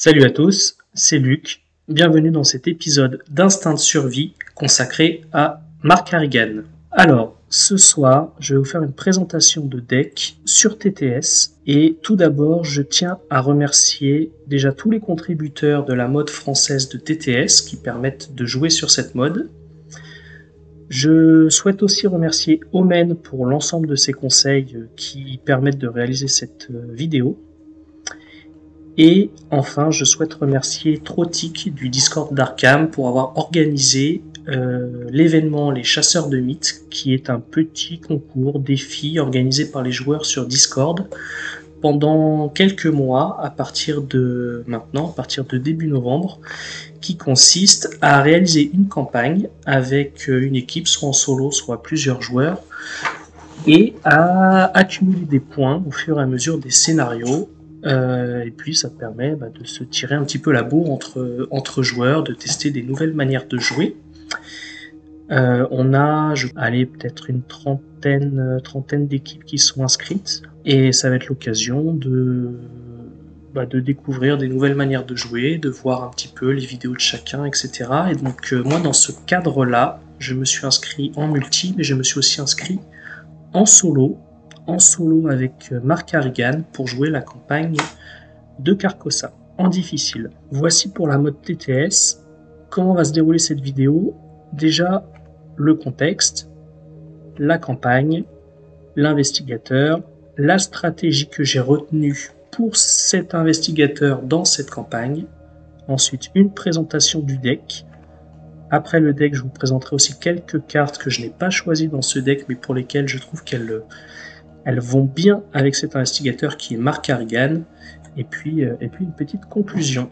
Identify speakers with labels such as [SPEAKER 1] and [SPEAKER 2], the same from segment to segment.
[SPEAKER 1] Salut à tous, c'est Luc. Bienvenue dans cet épisode d'Instinct de survie consacré à Mark Harrigan. Alors, ce soir, je vais vous faire une présentation de deck sur TTS. Et tout d'abord, je tiens à remercier déjà tous les contributeurs de la mode française de TTS qui permettent de jouer sur cette mode. Je souhaite aussi remercier Omen pour l'ensemble de ses conseils qui permettent de réaliser cette vidéo. Et enfin, je souhaite remercier Trotic du Discord d'Arkham pour avoir organisé l'événement Les Chasseurs de Mythes, qui est un petit concours défi organisé par les joueurs sur Discord pendant quelques mois à partir de maintenant, à partir de début novembre, qui consiste à réaliser une campagne avec une équipe, soit en solo, soit plusieurs joueurs, et à accumuler des points au fur et à mesure des scénarios. Et puis ça permet de se tirer un petit peu la bourre entre joueurs, de tester des nouvelles manières de jouer. On a peut-être une trentaine d'équipes qui sont inscrites, et ça va être l'occasion de découvrir des nouvelles manières de jouer, de voir un petit peu les vidéos de chacun, etc. Et donc moi dans ce cadre-là, je me suis inscrit en multi, mais je me suis aussi inscrit en solo avec Mark Harrigan pour jouer la campagne de Carcosa en difficile. Voici pour la mode TTS comment va se dérouler cette vidéo. Déjà le contexte, la campagne, l'investigateur, la stratégie que j'ai retenue pour cet investigateur dans cette campagne, ensuite une présentation du deck. Après le deck, je vous présenterai aussi quelques cartes que je n'ai pas choisies dans ce deck, mais pour lesquelles je trouve qu'elles vont bien avec cet investigateur qui est Mark Harrigan, et puis une petite conclusion.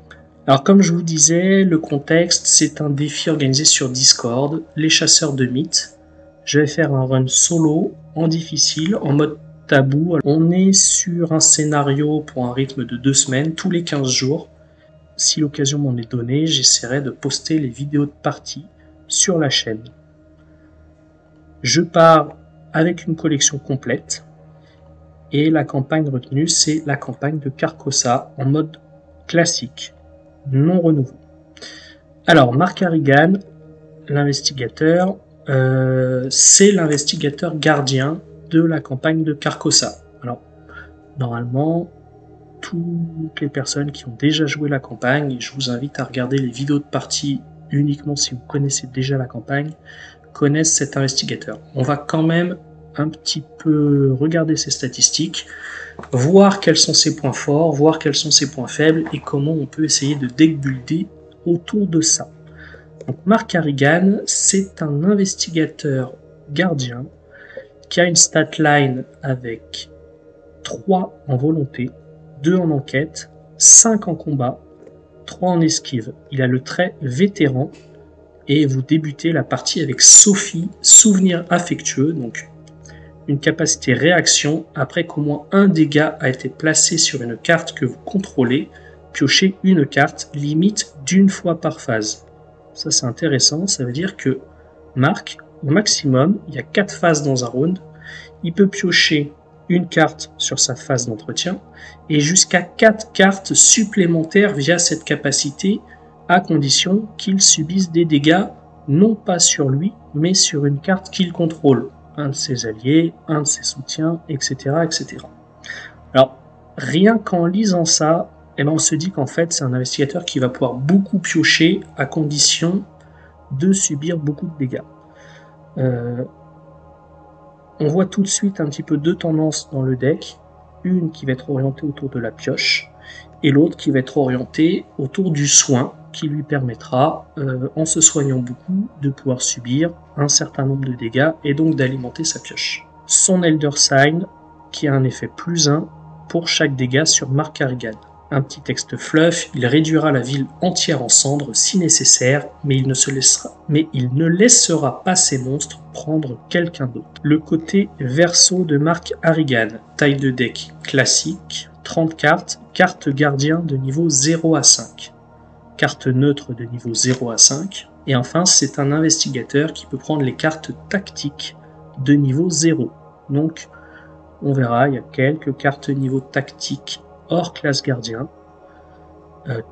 [SPEAKER 1] Alors comme je vous disais, le contexte, c'est un défi organisé sur Discord, les chasseurs de mythes. Je vais faire un run solo, en difficile, en mode tabou. On est sur un scénario pour un rythme de 2 semaines, tous les 15 jours. Si l'occasion m'en est donnée, j'essaierai de poster les vidéos de partie sur la chaîne. Je pars avec une collection complète. Et la campagne retenue, c'est la campagne de Carcosa en mode classique, non renouveau. Alors, Mark Harrigan, l'investigateur, c'est l'investigateur gardien de la campagne de Carcosa. Alors, normalement, toutes les personnes qui ont déjà joué la campagne, et je vous invite à regarder les vidéos de partie uniquement si vous connaissez déjà la campagne, connaissent cet investigateur. On va quand même un petit peu regarder ses statistiques, voir quels sont ses points forts, voir quels sont ses points faibles et comment on peut essayer de deck builder autour de ça. Donc Mark Harrigan, c'est un investigateur gardien qui a une stat line avec 3 en volonté, 2 en enquête, 5 en combat, 3 en esquive. Il a le trait vétéran et vous débutez la partie avec Sophie, souvenir affectueux, donc une capacité réaction après qu'au moins un dégât a été placé sur une carte que vous contrôlez, piochez une carte, limite d'une fois par phase. Ça c'est intéressant, ça veut dire que Mark, au maximum, il y a 4 phases dans un round, il peut piocher une carte sur sa phase d'entretien, et jusqu'à 4 cartes supplémentaires via cette capacité, à condition qu'il subisse des dégâts, non pas sur lui, mais sur une carte qu'il contrôle. Un de ses alliés, un de ses soutiens, etc. etc. Alors, rien qu'en lisant ça, on se dit qu'en fait, c'est un investigateur qui va pouvoir beaucoup piocher à condition de subir beaucoup de dégâts. On voit tout de suite un petit peu 2 tendances dans le deck. Une qui va être orientée autour de la pioche, et l'autre qui va être orientée autour du soin, qui lui permettra, en se soignant beaucoup, de pouvoir subir un certain nombre de dégâts et donc d'alimenter sa pioche. Son Elder Sign, qui a un effet +1 pour chaque dégât sur Mark Harrigan. Un petit texte fluff, il réduira la ville entière en cendres si nécessaire, mais il ne laissera pas ses monstres prendre quelqu'un d'autre. Le côté verso de Mark Harrigan, taille de deck classique, 30 cartes, carte gardien de niveau 0 à 5. Carte neutre de niveau 0 à 5, et enfin c'est un investigateur qui peut prendre les cartes tactiques de niveau 0. Donc on verra, il y a quelques cartes niveau tactique hors classe gardien,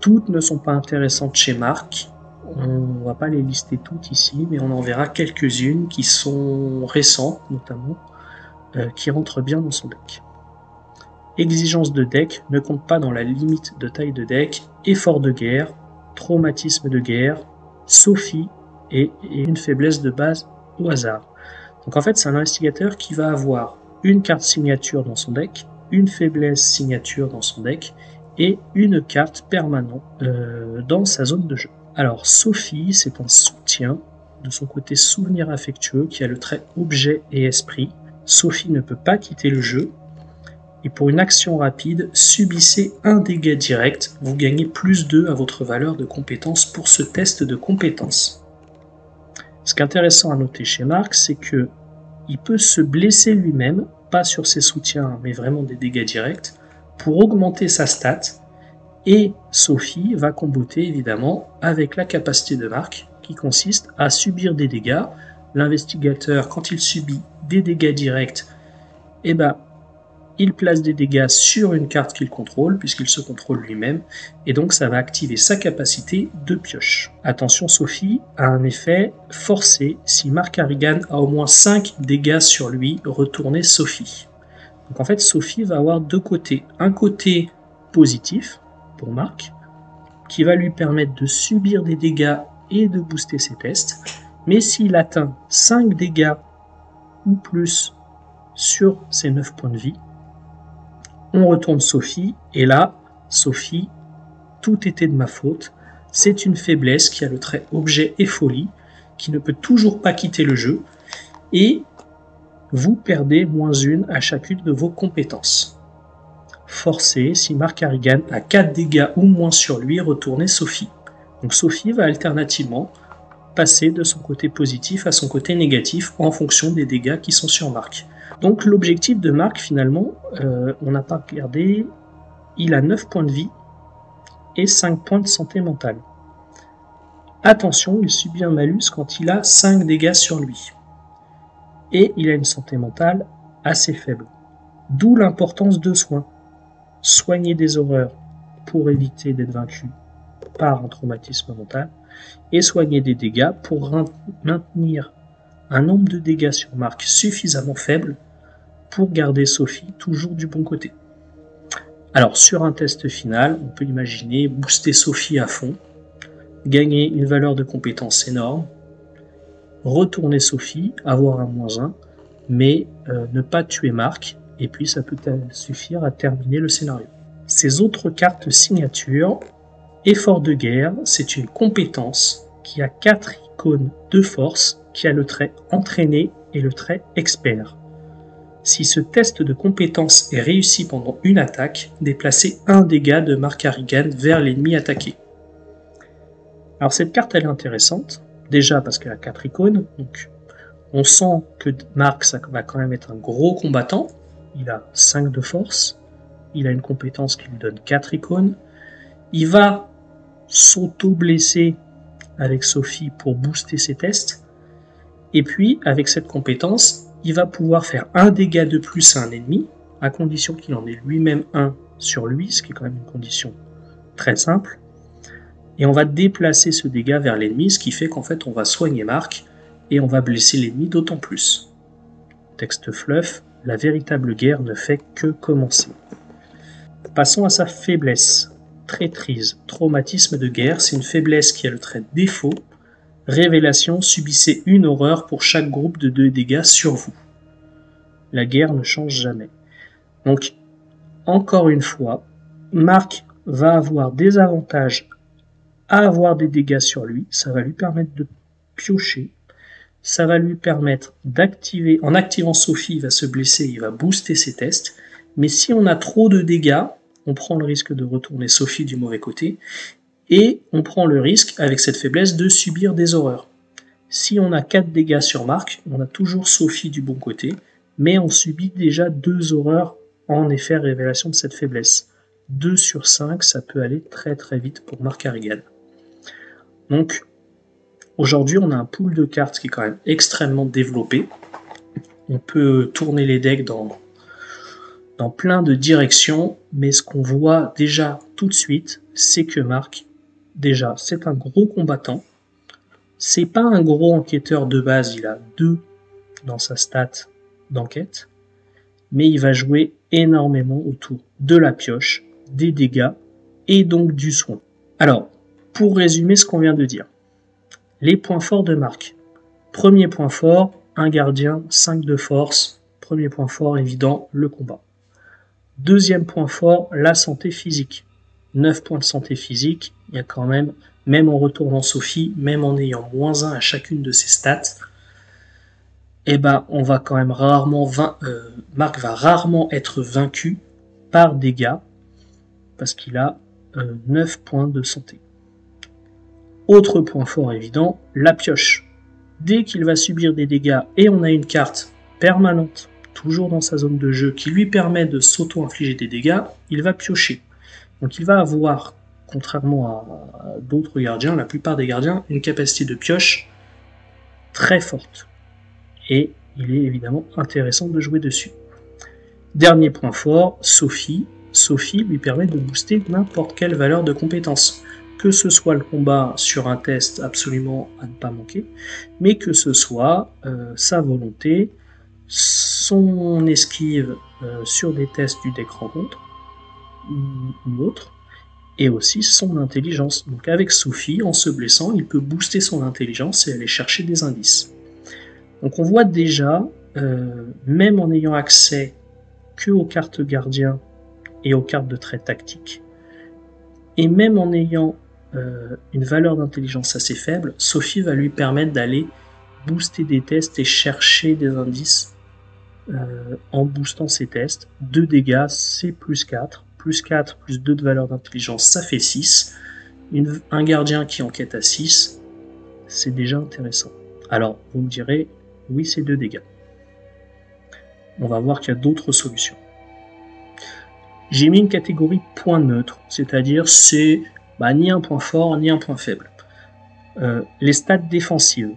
[SPEAKER 1] Toutes ne sont pas intéressantes chez Marc. On va pas les lister toutes ici, mais on en verra quelques-unes qui sont récentes notamment, qui rentrent bien dans son deck. Exigence de deck ne compte pas dans la limite de taille de deck, effort de guerre, traumatisme de guerre, Sophie et une faiblesse de base au hasard. Donc en fait c'est un investigateur qui va avoir une carte signature dans son deck, une faiblesse signature dans son deck et une carte permanente dans sa zone de jeu. Alors Sophie, c'est un soutien de son côté souvenir affectueux qui a le trait objet et esprit. Sophie ne peut pas quitter le jeu. Et pour une action rapide, subissez un dégât direct. Vous gagnez plus 2 à votre valeur de compétence pour ce test de compétence. Ce qui est intéressant à noter chez Marc, c'est que il peut se blesser lui-même, pas sur ses soutiens, mais vraiment des dégâts directs, pour augmenter sa stat. Et Sophie va comboter évidemment avec la capacité de Marc, qui consiste à subir des dégâts. L'investigateur, quand il subit des dégâts directs, il place des dégâts sur une carte qu'il contrôle, puisqu'il se contrôle lui-même, et donc ça va activer sa capacité de pioche. Attention, Sophie a un effet forcé. Si Marc Harrigan a au moins 5 dégâts sur lui, retournez Sophie. Donc en fait, Sophie va avoir deux côtés. Un côté positif, pour Marc, qui va lui permettre de subir des dégâts et de booster ses tests, mais s'il atteint 5 dégâts ou plus sur ses 9 points de vie, on retourne Sophie, et là, Sophie, tout était de ma faute, c'est une faiblesse qui a le trait objet et folie, qui ne peut toujours pas quitter le jeu, et vous perdez -1 à chacune de vos compétences. Forcé, si Marc Harrigan a 4 dégâts ou moins sur lui, retournez Sophie. Donc Sophie va alternativement passer de son côté positif à son côté négatif en fonction des dégâts qui sont sur Marc. Donc l'objectif de Marc finalement, on n'a pas regardé, il a 9 points de vie et 5 points de santé mentale. Attention, il subit un malus quand il a 5 dégâts sur lui. Et il a une santé mentale assez faible. D'où l'importance de soins. Soigner des horreurs pour éviter d'être vaincu par un traumatisme mental, et soigner des dégâts pour maintenir un nombre de dégâts sur Marc suffisamment faible pour garder Sophie toujours du bon côté. Alors sur un test final, on peut imaginer booster Sophie à fond, gagner une valeur de compétence énorme, retourner Sophie, avoir un -1, mais ne pas tuer Marc, et puis ça peut suffire à terminer le scénario. Ces autres cartes signatures, effort de guerre, c'est une compétence qui a 4 icônes de force, qui a le trait entraîné et le trait expert. Si ce test de compétence est réussi pendant une attaque, déplacez un dégât de Marc Harrigan vers l'ennemi attaqué. Alors cette carte elle est intéressante, déjà parce qu'elle a 4 icônes, donc on sent que Marc ça va quand même être un gros combattant, il a 5 de force, il a une compétence qui lui donne 4 icônes, il va s'auto-blesser avec Sophie pour booster ses tests, et puis avec cette compétence, il va pouvoir faire un dégât de plus à un ennemi, à condition qu'il en ait lui-même un sur lui, ce qui est quand même une condition très simple, et on va déplacer ce dégât vers l'ennemi, ce qui fait qu'en fait on va soigner Marc, et on va blesser l'ennemi d'autant plus. Texte fluff, la véritable guerre ne fait que commencer. Passons à sa faiblesse. Traîtrise, traumatisme de guerre, c'est une faiblesse qui a le trait défaut. Révélation, subissez une horreur pour chaque groupe de 2 dégâts sur vous. La guerre ne change jamais. Donc, encore une fois, Marc va avoir des avantages à avoir des dégâts sur lui. Ça va lui permettre de piocher. Ça va lui permettre d'activer. En activant Sophie, il va se blesser, il va booster ses tests. Mais si on a trop de dégâts, on prend le risque de retourner Sophie du mauvais côté. Et on prend le risque, avec cette faiblesse, de subir des horreurs. Si on a 4 dégâts sur Marc, on a toujours Sophie du bon côté, mais on subit déjà 2 horreurs en effet révélation de cette faiblesse. 2 sur 5, ça peut aller très très vite pour Marc Harrigan. Donc, aujourd'hui, on a un pool de cartes qui est quand même extrêmement développé. On peut tourner les decks dans plein de directions, mais ce qu'on voit déjà tout de suite, c'est que Marc, déjà, c'est un gros combattant. C'est pas un gros enquêteur de base, il a 2 dans sa stat d'enquête, mais il va jouer énormément autour de la pioche, des dégâts et donc du soin. Alors, pour résumer ce qu'on vient de dire, les points forts de Marc. Premier point fort, un gardien, 5 de force. Premier point fort évident, le combat. Deuxième point fort, la santé physique. 9 points de santé physique, il y a quand même en retournant Sophie, même en ayant -1 à chacune de ses stats, eh ben, on va quand même Marc va rarement être vaincu par dégâts, parce qu'il a 9 points de santé. Autre point fort évident, la pioche. Dès qu'il va subir des dégâts, et on a une carte permanente, toujours dans sa zone de jeu, qui lui permet de s'auto-infliger des dégâts, il va piocher. Donc il va avoir, contrairement à d'autres gardiens, la plupart des gardiens, une capacité de pioche très forte. Et il est évidemment intéressant de jouer dessus. Dernier point fort, Sophie. Sophie lui permet de booster n'importe quelle valeur de compétence. Que ce soit le combat sur un test absolument à ne pas manquer, mais que ce soit sa volonté, son esquive sur des tests du deck rencontre, ou autre, et aussi son intelligence. Donc avec Sophie, en se blessant, il peut booster son intelligence et aller chercher des indices. Donc on voit déjà, même en ayant accès que aux cartes gardiens et aux cartes de trait tactique, et même en ayant une valeur d'intelligence assez faible, Sophie va lui permettre d'aller booster des tests et chercher des indices en boostant ses tests. 2 dégâts, c'est +4. +4 plus 2 de valeur d'intelligence, ça fait 6. Un gardien qui enquête à 6, c'est déjà intéressant. Alors, vous me direz, oui, c'est 2 dégâts. On va voir qu'il y a d'autres solutions. J'ai mis une catégorie point neutre, c'est-à-dire c'est ni un point fort ni un point faible. Les stats défensives.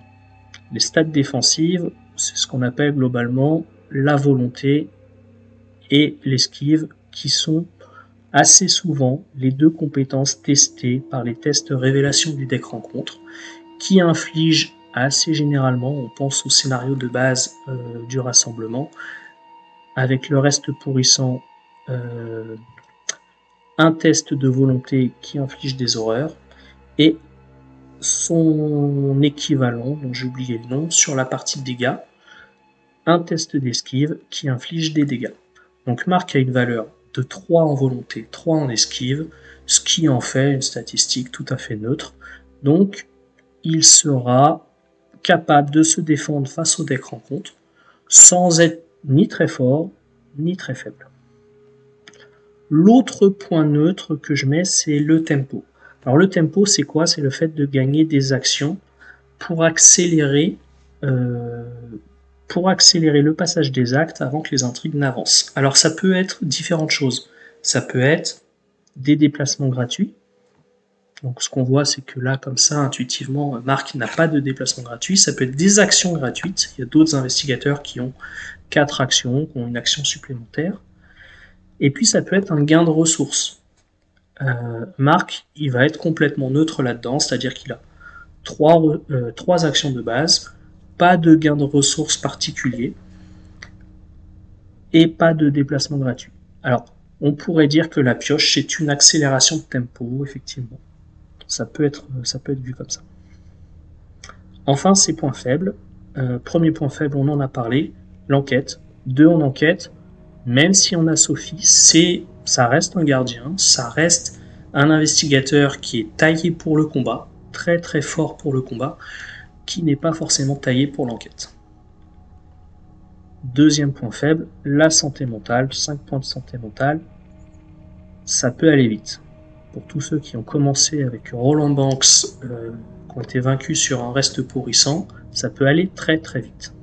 [SPEAKER 1] Les stats défensives, c'est ce qu'on appelle globalement la volonté et l'esquive, qui sont assez souvent les 2 compétences testées par les tests révélation du deck rencontre, qui infligent assez généralement, on pense au scénario de base du rassemblement, avec le reste pourrissant, un test de volonté qui inflige des horreurs, et son équivalent, dont j'ai oublié le nom, sur la partie dégâts, un test d'esquive qui inflige des dégâts. Donc Marc a une valeur de 3 en volonté, 3 en esquive, ce qui en fait une statistique tout à fait neutre. Donc il sera capable de se défendre face au deck rencontre, sans être ni très fort, ni très faible. L'autre point neutre que je mets, c'est le tempo. Alors le tempo, c'est quoi? C'est le fait de gagner des actions pour accélérer le passage des actes avant que les intrigues n'avancent. Alors ça peut être différentes choses. Ça peut être des déplacements gratuits. Donc ce qu'on voit, c'est que là, comme ça, intuitivement, Marc n'a pas de déplacement gratuit. Ça peut être des actions gratuites. Il y a d'autres investigateurs qui ont 4 actions, qui ont une action supplémentaire. Et puis ça peut être un gain de ressources. Marc, il va être complètement neutre là-dedans, c'est-à-dire qu'il a 3 actions de base, pas de gain de ressources particulier, et pas de déplacement gratuit. Alors, on pourrait dire que la pioche, c'est une accélération de tempo, effectivement. Ça peut être vu comme ça. Enfin, ces points faibles. Premier point faible, on en a parlé, l'enquête. 2 en enquête, même si on a Sophie, ça reste un gardien, ça reste un investigateur qui est taillé pour le combat, très très fort pour le combat, qui n'est pas forcément taillé pour l'enquête. Deuxième point faible, la santé mentale, 5 points de santé mentale, ça peut aller vite. Pour tous ceux qui ont commencé avec Roland Banks, qui ont été vaincus sur un reste pourrissant, ça peut aller très très vite.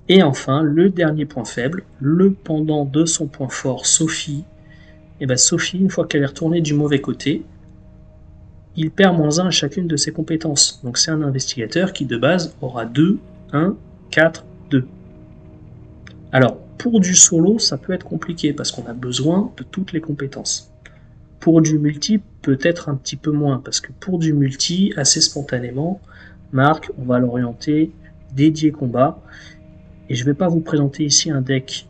[SPEAKER 1] Et enfin, le dernier point faible, le pendant de son point fort, Sophie. Et bien Sophie, une fois qu'elle est retournée du mauvais côté, il perd -1 à chacune de ses compétences. Donc c'est un investigateur qui de base aura 2, 1, 4, 2. Alors, pour du solo, ça peut être compliqué parce qu'on a besoin de toutes les compétences. Pour du multi, peut-être un petit peu moins, parce que pour du multi, assez spontanément, Marc, on va l'orienter dédié combat. Et je ne vais pas vous présenter ici un deck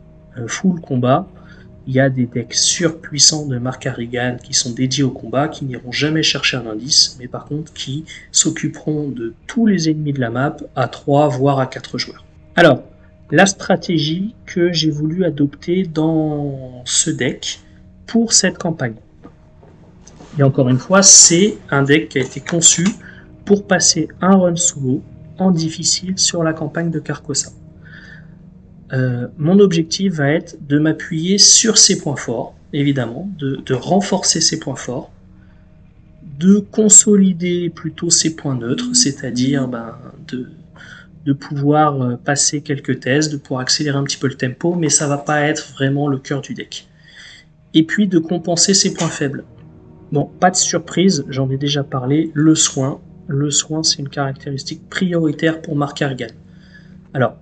[SPEAKER 1] full combat. Il y a des decks surpuissants de Marc Harrigan qui sont dédiés au combat, qui n'iront jamais chercher un indice, mais par contre qui s'occuperont de tous les ennemis de la map à 3 voire à 4 joueurs. Alors, la stratégie que j'ai voulu adopter dans ce deck pour cette campagne. Et encore une fois, c'est un deck qui a été conçu pour passer un run solo en difficile sur la campagne de Carcosa. Mon objectif va être de m'appuyer sur ses points forts, évidemment, de renforcer ses points forts, de consolider plutôt ses points neutres, c'est-à-dire de pouvoir passer quelques thèses, de pouvoir accélérer un petit peu le tempo, mais ça va pas être vraiment le cœur du deck. Et puis de compenser ses points faibles. Bon, pas de surprise, j'en ai déjà parlé, le soin. Le soin, c'est une caractéristique prioritaire pour Marc Harrigan. Alors,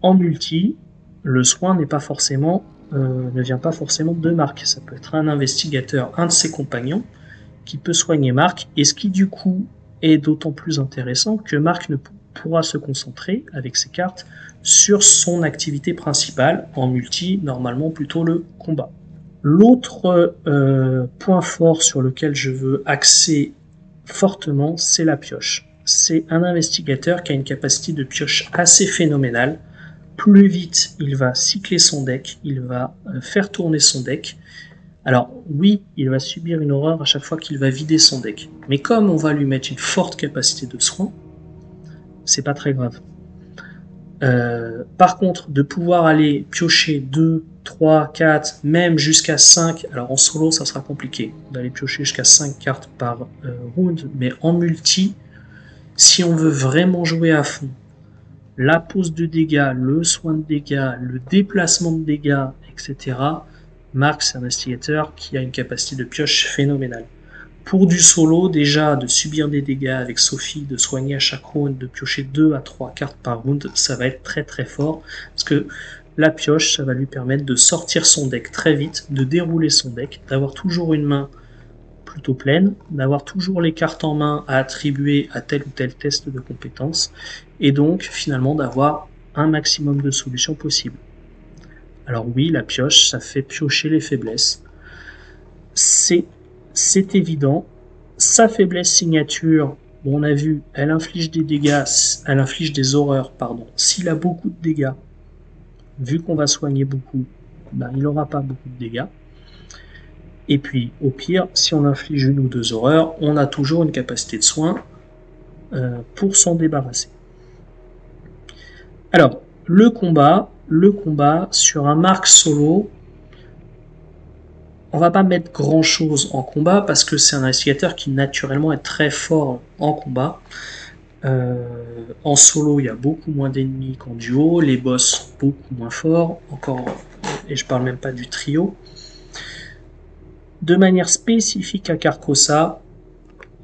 [SPEAKER 1] en multi, le soin n'est pas forcément, ne vient pas forcément de Marc. Ça peut être un investigateur, un de ses compagnons, qui peut soigner Marc, et ce qui du coup est d'autant plus intéressant que Marc ne pourra se concentrer avec ses cartes sur son activité principale, en multi, normalement plutôt le combat. L'autre point fort sur lequel je veux axer fortement, c'est la pioche. C'est un investigateur qui a une capacité de pioche assez phénoménale. Plus vite il va cycler son deck, il va faire tourner son deck. Alors oui, il va subir une horreur à chaque fois qu'il va vider son deck. Mais comme on va lui mettre une forte capacité de soin, c'est pas très grave. Par contre, de pouvoir aller piocher 2, 3, 4, même jusqu'à 5, alors en solo ça sera compliqué d'aller piocher jusqu'à 5 cartes par round, mais en multi, si on veut vraiment jouer à fond, la pose de dégâts, le soin de dégâts, le déplacement de dégâts, etc., Marc c'est un investigateur qui a une capacité de pioche phénoménale. Pour du solo, déjà, de subir des dégâts avec Sophie, de soigner à chaque round, de piocher 2 à 3 cartes par round, ça va être très très fort, parce que la pioche, ça va lui permettre de sortir son deck très vite, de dérouler son deck, d'avoir toujours une main plutôt pleine, d'avoir toujours les cartes en main à attribuer à tel ou tel test de compétence, et donc finalement d'avoir un maximum de solutions possibles. Alors oui, la pioche, ça fait piocher les faiblesses. C'est évident. Sa faiblesse signature, bon, on a vu, elle inflige des dégâts, elle inflige des horreurs, pardon. S'il a beaucoup de dégâts, vu qu'on va soigner beaucoup, ben, il n'aura pas beaucoup de dégâts. Et puis, au pire, si on inflige une ou deux horreurs, on a toujours une capacité de soin pour s'en débarrasser. Alors, le combat sur un Marc solo, on va pas mettre grand chose en combat parce que c'est un investigateur qui naturellement est très fort en combat. En solo, il y a beaucoup moins d'ennemis qu'en duo, les boss sont beaucoup moins forts, encore, et je parle même pas du trio. De manière spécifique à Carcosa,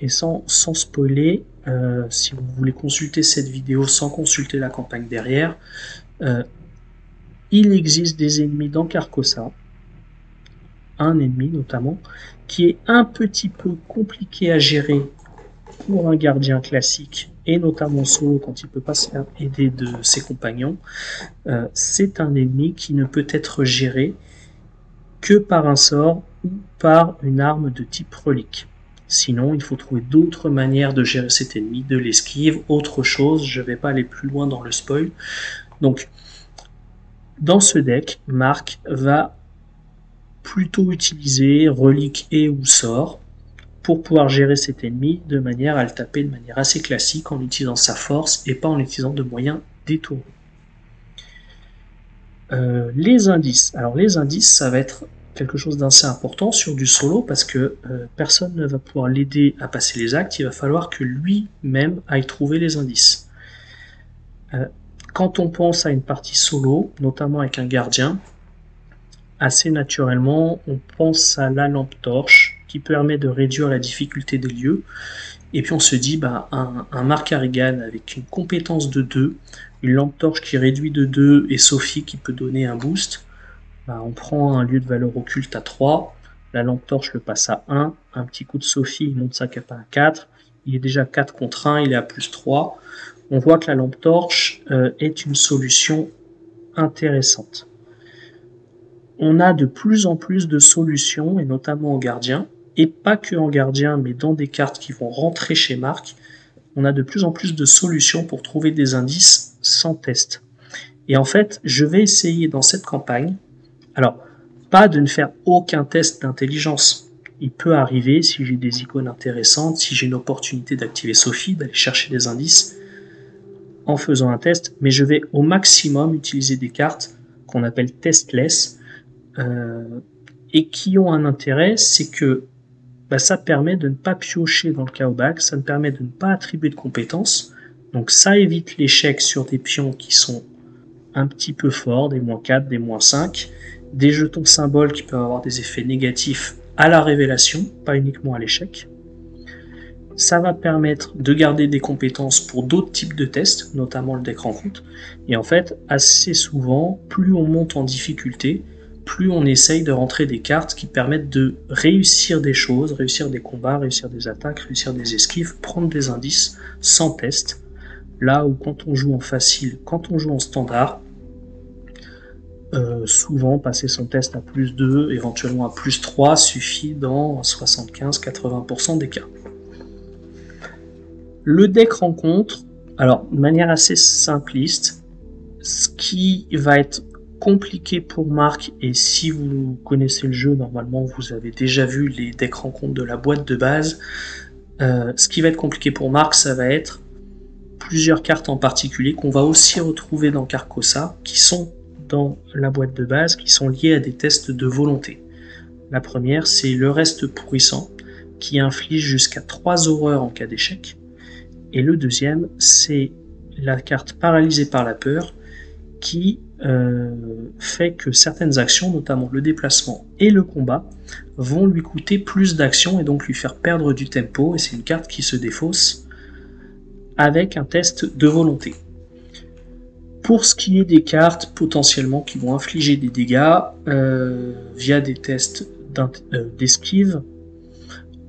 [SPEAKER 1] et sans spoiler, si vous voulez consulter cette vidéo sans consulter la campagne derrière, il existe des ennemis dans Carcosa, un ennemi notamment, qui est un petit peu compliqué à gérer pour un gardien classique, et notamment solo quand il ne peut pas se faire aider de ses compagnons. C'est un ennemi qui ne peut être géré que par un sort ou par une arme de type relique. Sinon, il faut trouver d'autres manières de gérer cet ennemi, de l'esquive, autre chose. Je ne vais pas aller plus loin dans le spoil. Donc, dans ce deck, Marc va plutôt utiliser relique et ou sort pour pouvoir gérer cet ennemi de manière à le taper de manière assez classique en utilisant sa force et pas en utilisant de moyens détournés. Les indices. Alors les indices, ça va être quelque chose d'assez important sur du solo parce que personne ne va pouvoir l'aider à passer les actes, il va falloir que lui-même aille trouver les indices. Quand on pense à une partie solo, notamment avec un gardien, assez naturellement, on pense à la lampe torche qui permet de réduire la difficulté des lieux. Et puis on se dit, un Marc Harrigan avec une compétence de 2 une lampe torche qui réduit de 2 et Sophie qui peut donner un boost, bah, on prend un lieu de valeur occulte à 3, la lampe torche le passe à 1, un petit coup de Sophie, il monte sa capa à 4, il est déjà 4 contre 1, il est à plus 3. On voit que la lampe torche est une solution intéressante. On a de plus en plus de solutions, et notamment en gardien, et pas que en gardien, mais dans des cartes qui vont rentrer chez Marc, on a de plus en plus de solutions pour trouver des indices sans test. Et en fait, je vais essayer dans cette campagne, alors, pas de ne faire aucun test d'intelligence. Il peut arriver, si j'ai des icônes intéressantes, si j'ai une opportunité d'activer Sophie, d'aller chercher des indices en faisant un test, mais je vais au maximum utiliser des cartes qu'on appelle testless, et qui ont un intérêt, c'est que ça permet de ne pas piocher dans le chaos bag, ça me permet de ne pas attribuer de compétences, donc ça évite l'échec sur des pions qui sont un petit peu forts, des -4, des -5, des jetons symboles qui peuvent avoir des effets négatifs à la révélation, pas uniquement à l'échec. Ça va permettre de garder des compétences pour d'autres types de tests, notamment le deck rencontre, et en fait, assez souvent, plus on monte en difficulté, plus on essaye de rentrer des cartes qui permettent de réussir des choses, réussir des combats, réussir des attaques, réussir des esquives, prendre des indices sans test. Là où quand on joue en facile, quand on joue en standard, souvent passer son test à +2, éventuellement à +3, suffit dans 75-80% des cas. Le deck rencontre, alors de manière assez simpliste, ce qui va être compliqué pour Marc, et si vous connaissez le jeu, normalement vous avez déjà vu les decks rencontres de la boîte de base, ce qui va être compliqué pour Marc, ça va être plusieurs cartes en particulier qu'on va aussi retrouver dans Carcosa, qui sont dans la boîte de base, qui sont liées à des tests de volonté. La première, c'est le reste pourrissant, qui inflige jusqu'à 3 horreurs en cas d'échec. Et le deuxième, c'est la carte paralysée par la peur, qui fait que certaines actions, notamment le déplacement et le combat, vont lui coûter plus d'actions et donc lui faire perdre du tempo, et c'est une carte qui se défausse avec un test de volonté. Pour ce qui est des cartes potentiellement qui vont infliger des dégâts via des tests d'esquive,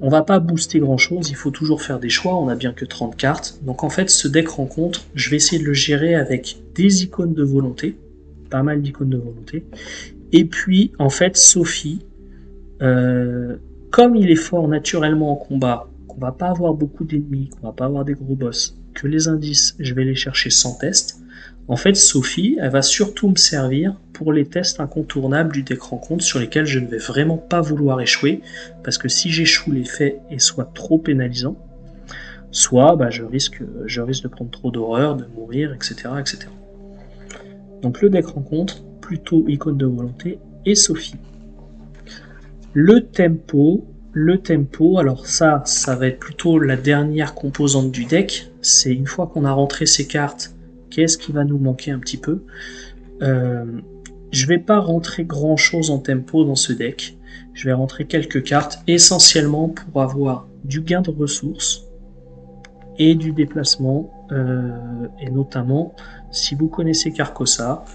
[SPEAKER 1] on va pas booster grand chose, il faut toujours faire des choix, on a bien que 30 cartes. Donc en fait, ce deck rencontre, je vais essayer de le gérer avec des icônes de volonté, pas mal d'icônes de volonté. Et puis en fait, Sophie, comme il est fort naturellement en combat, qu'on va pas avoir beaucoup d'ennemis, qu'on va pas avoir des gros boss, que les indices, je vais les chercher sans test. En fait, Sophie, elle va surtout me servir pour les tests incontournables du deck rencontre sur lesquels je ne vais vraiment pas vouloir échouer, parce que si j'échoue, l'effet est soit trop pénalisant, soit je risque de prendre trop d'horreur, de mourir, etc., etc. Donc le deck rencontre, plutôt icône de volonté, et Sophie. Le tempo, alors ça va être plutôt la dernière composante du deck, c'est une fois qu'on a rentré ces cartes, qu'est-ce qui va nous manquer un petit peu. Je vais pas rentrer grand chose en tempo dans ce deck, je vais rentrer quelques cartes essentiellement pour avoir du gain de ressources et du déplacement, et notamment si vous connaissez Carcosa,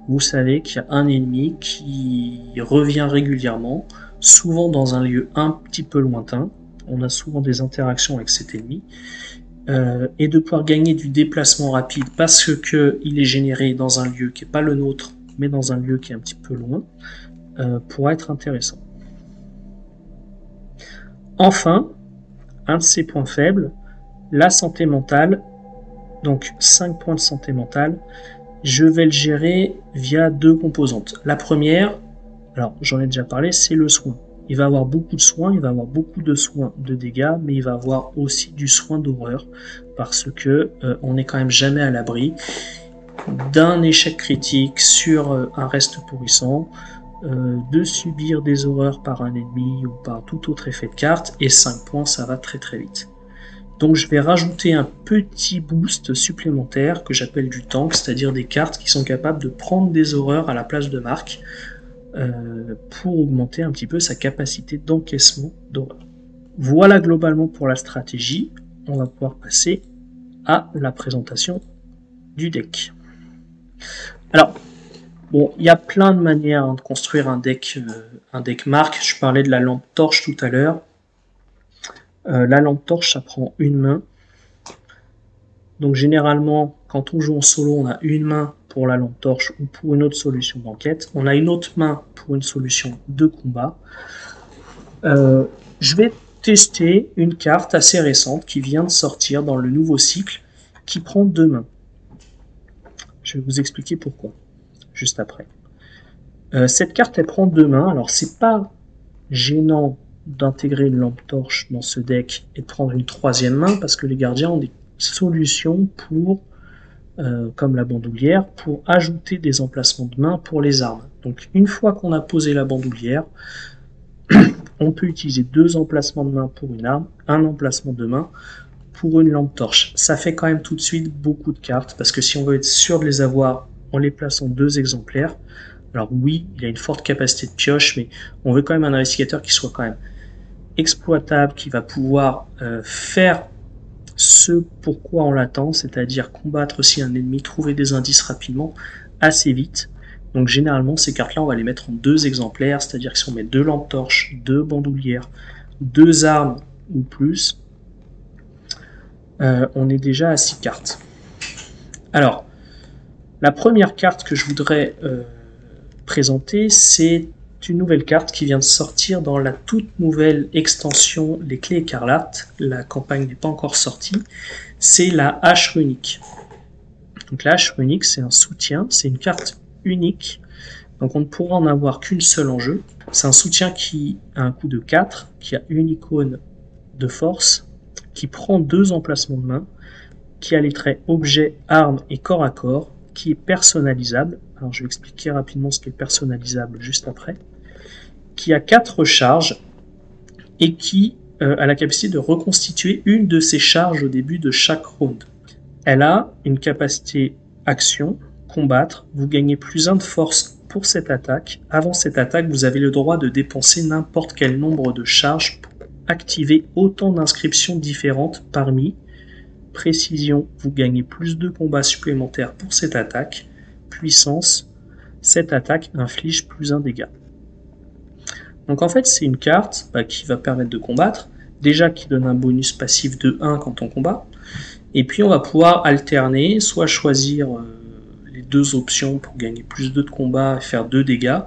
[SPEAKER 1] vous savez qu'il y a un ennemi qui revient régulièrement, souvent dans un lieu un petit peu lointain, on a souvent des interactions avec cet ennemi, et de pouvoir gagner du déplacement rapide parce qu'il est généré dans un lieu qui n'est pas le nôtre, mais dans un lieu qui est un petit peu loin, pourra être intéressant. Enfin, un de ses points faibles, la santé mentale, donc 5 points de santé mentale, je vais le gérer via 2 composantes. La première, alors j'en ai déjà parlé, c'est le soin. Il va avoir beaucoup de soins, il va avoir beaucoup de soins de dégâts, mais il va avoir aussi du soin d'horreur, parce que on n'est quand même jamais à l'abri d'un échec critique sur un reste pourrissant, de subir des horreurs par un ennemi ou par tout autre effet de carte, et 5 points ça va très très vite. Donc je vais rajouter un petit boost supplémentaire que j'appelle du tank, c'est-à-dire des cartes qui sont capables de prendre des horreurs à la place de Marc, pour augmenter un petit peu sa capacité d'encaissement d'horreur. Voilà globalement pour la stratégie. On va pouvoir passer à la présentation du deck. Alors, bon, il y a plein de manières de construire un deck marque. Je parlais de la lampe torche tout à l'heure. La lampe torche, ça prend une main. Donc généralement, quand on joue en solo, on a une main pour la lampe torche ou pour une autre solution d'enquête. On a une autre main pour une solution de combat. Je vais tester une carte assez récente qui vient de sortir dans le nouveau cycle qui prend deux mains. Je vais vous expliquer pourquoi, juste après. Cette carte, elle prend deux mains. Alors, c'est pas gênant d'intégrer une lampe torche dans ce deck et de prendre une troisième main parce que les gardiens ont des solutions pour, comme la bandoulière, pour ajouter des emplacements de main pour les armes. Donc, une fois qu'on a posé la bandoulière, on peut utiliser deux emplacements de main pour une arme, un emplacement de main pour une lampe torche. Ça fait quand même tout de suite beaucoup de cartes, parce que si on veut être sûr de les avoir, on les place en deux exemplaires. Alors oui, il a une forte capacité de pioche, mais on veut quand même un investigateur qui soit quand même exploitable, qui va pouvoir faire ce pourquoi on l'attend, c'est-à-dire combattre aussi un ennemi, trouver des indices rapidement, assez vite. Donc généralement, ces cartes-là, on va les mettre en deux exemplaires, c'est-à-dire que si on met deux lampes torches, deux bandoulières, deux armes ou plus, on est déjà à 6 cartes. Alors, la première carte que je voudrais présenter, c'est une nouvelle carte qui vient de sortir dans la toute nouvelle extension Les Clés Écarlates. La campagne n'est pas encore sortie. C'est la hache runique. Donc la hache runique, c'est un soutien, c'est une carte unique. Donc on ne pourra en avoir qu'une seule en jeu. C'est un soutien qui a un coût de 4, qui a une icône de force, qui prend deux emplacements de main, qui a les traits objet, arme et corps à corps, qui est personnalisable. Alors je vais expliquer rapidement ce qui est personnalisable juste après. Qui a 4 charges et qui a la capacité de reconstituer une de ses charges au début de chaque round. Elle a une capacité action, combattre, vous gagnez plus 1 de force pour cette attaque. Avant cette attaque, vous avez le droit de dépenser n'importe quel nombre de charges pour activer autant d'inscriptions différentes parmi. Précision, vous gagnez plus de combats supplémentaires pour cette attaque. Puissance, cette attaque inflige plus 1 dégât. Donc en fait, c'est une carte qui va permettre de combattre, déjà qui donne un bonus passif de 1 quand on combat, et puis on va pouvoir alterner, soit choisir les deux options pour gagner plus 2 de combat et faire 2 dégâts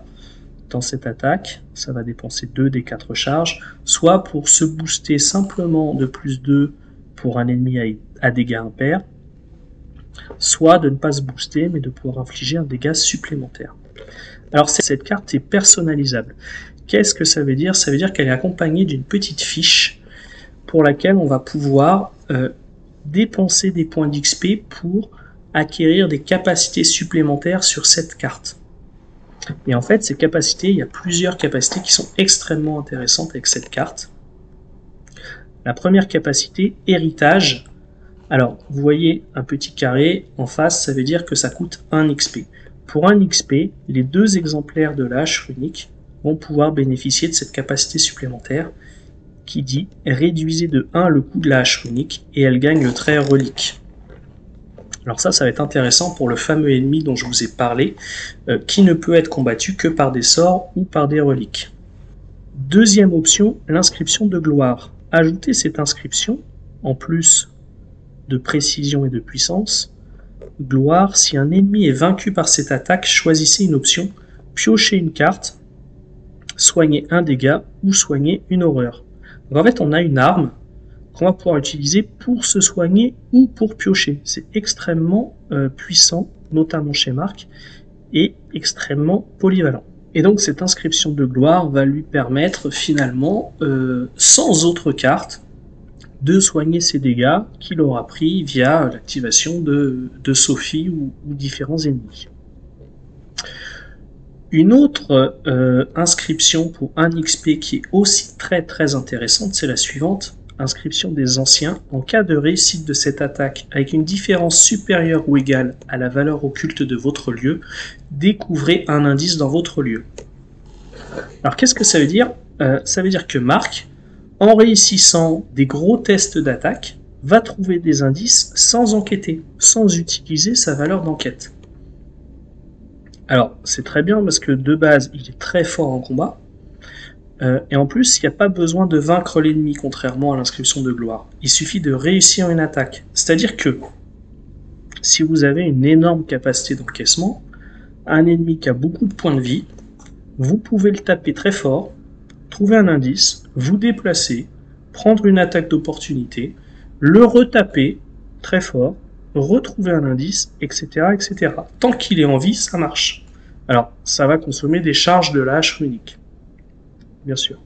[SPEAKER 1] dans cette attaque, ça va dépenser 2 des 4 charges, soit pour se booster simplement de plus 2 pour un ennemi à dégâts impairs, soit de ne pas se booster mais de pouvoir infliger un dégât supplémentaire. Alors cette carte est personnalisable. Qu'est-ce que ça veut dire? Ça veut dire qu'elle est accompagnée d'une petite fiche pour laquelle on va pouvoir dépenser des points d'XP pour acquérir des capacités supplémentaires sur cette carte. Et en fait, ces capacités, il y a plusieurs capacités qui sont extrêmement intéressantes avec cette carte. La première capacité, héritage. Alors, vous voyez un petit carré en face, ça veut dire que ça coûte 1 XP. Pour 1 XP, les 2 exemplaires de la hache runique vont pouvoir bénéficier de cette capacité supplémentaire qui dit « Réduisez de 1 le coût de la hache runique et elle gagne le trait relique ». Alors ça va être intéressant pour le fameux ennemi dont je vous ai parlé, qui ne peut être combattu que par des sorts ou par des reliques. Deuxième option, l'inscription de gloire. Ajoutez cette inscription, en plus de précision et de puissance. Gloire, si un ennemi est vaincu par cette attaque, choisissez une option, piochez une carte, soignez un dégât ou soignez une horreur. Donc en fait, on a une arme qu'on va pouvoir utiliser pour se soigner ou pour piocher. C'est extrêmement puissant, notamment chez Marc, et extrêmement polyvalent. Et donc cette inscription de gloire va lui permettre finalement, sans autre carte, de soigner ses dégâts qu'il aura pris via l'activation de Sophie ou différents ennemis. Une autre inscription pour 1 XP qui est aussi très intéressante, c'est la suivante. Inscription des anciens. En cas de réussite de cette attaque avec une différence supérieure ou égale à la valeur occulte de votre lieu, découvrez un indice dans votre lieu. Alors qu'est-ce que ça veut dire? Ça veut dire que Marc, en réussissant des gros tests d'attaque, va trouver des indices sans enquêter, sans utiliser sa valeur d'enquête. Alors, c'est très bien parce que de base, il est très fort en combat. Et en plus, il n'y a pas besoin de vaincre l'ennemi, contrairement à l'inscription de gloire. Il suffit de réussir une attaque. C'est-à-dire que, si vous avez une énorme capacité d'encaissement, un ennemi qui a beaucoup de points de vie, vous pouvez le taper très fort, trouver un indice, vous déplacer, prendre une attaque d'opportunité, le retaper très fort, retrouver un indice, etc., etc. Tant qu'il est en vie, ça marche. Alors, ça va consommer des charges de la hache runique, bien sûr.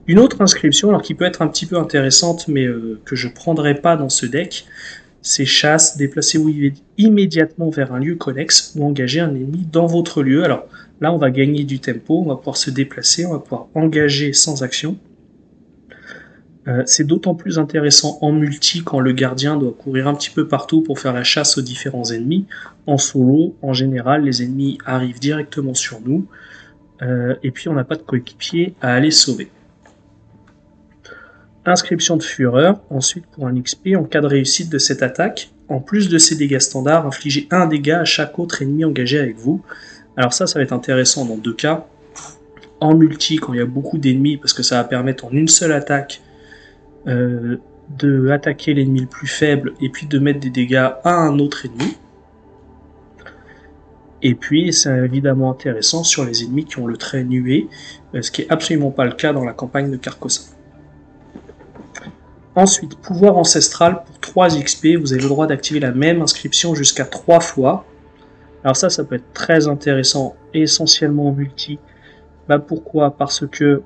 [SPEAKER 1] Une autre inscription, alors qui peut être un petit peu intéressante, mais que je ne prendrai pas dans ce deck, c'est chasse, déplacez-vous immédiatement vers un lieu connexe ou engager un ennemi dans votre lieu. Alors là, on va gagner du tempo, on va pouvoir se déplacer, on va pouvoir engager sans action. C'est d'autant plus intéressant en multi quand le gardien doit courir un petit peu partout pour faire la chasse aux différents ennemis. En solo, en général, les ennemis arrivent directement sur nous et puis on n'a pas de coéquipier à aller sauver. Inscription de fureur, ensuite pour un XP, en cas de réussite de cette attaque, en plus de ses dégâts standards, infligez un dégât à chaque autre ennemi engagé avec vous. Alors ça va être intéressant dans deux cas. En multi, quand il y a beaucoup d'ennemis, parce que ça va permettre en une seule attaque de attaquer l'ennemi le plus faible et puis de mettre des dégâts à un autre ennemi. Et puis c'est évidemment intéressant sur les ennemis qui ont le trait nué, ce qui n'est absolument pas le cas dans la campagne de Carcosa. Ensuite, pouvoir ancestral pour 3 XP, vous avez le droit d'activer la même inscription jusqu'à 3 fois. Alors ça peut être très intéressant, essentiellement en multi. Pourquoi? Parce que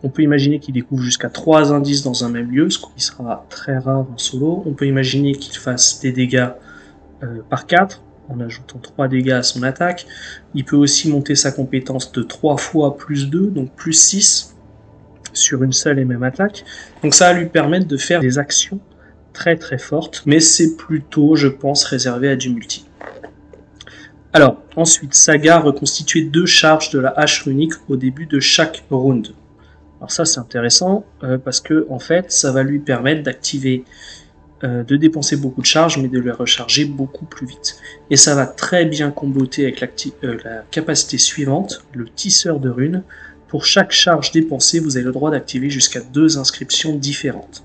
[SPEAKER 1] on peut imaginer qu'il découvre jusqu'à 3 indices dans un même lieu, ce qui sera très rare en solo. On peut imaginer qu'il fasse des dégâts par 4, en ajoutant 3 dégâts à son attaque. Il peut aussi monter sa compétence de 3 fois plus 2, donc plus 6. Sur une seule et même attaque. Donc ça va lui permettre de faire des actions très très fortes, mais c'est plutôt, je pense, réservé à du multi. Alors, ensuite, Saga reconstituer 2 charges de la hache runique au début de chaque round. Alors ça c'est intéressant, parce que en fait, ça va lui permettre d'activer, de dépenser beaucoup de charges, mais de les recharger beaucoup plus vite. Et ça va très bien comboter avec la capacité suivante, le tisseur de runes. Pour chaque charge dépensée, vous avez le droit d'activer jusqu'à 2 inscriptions différentes.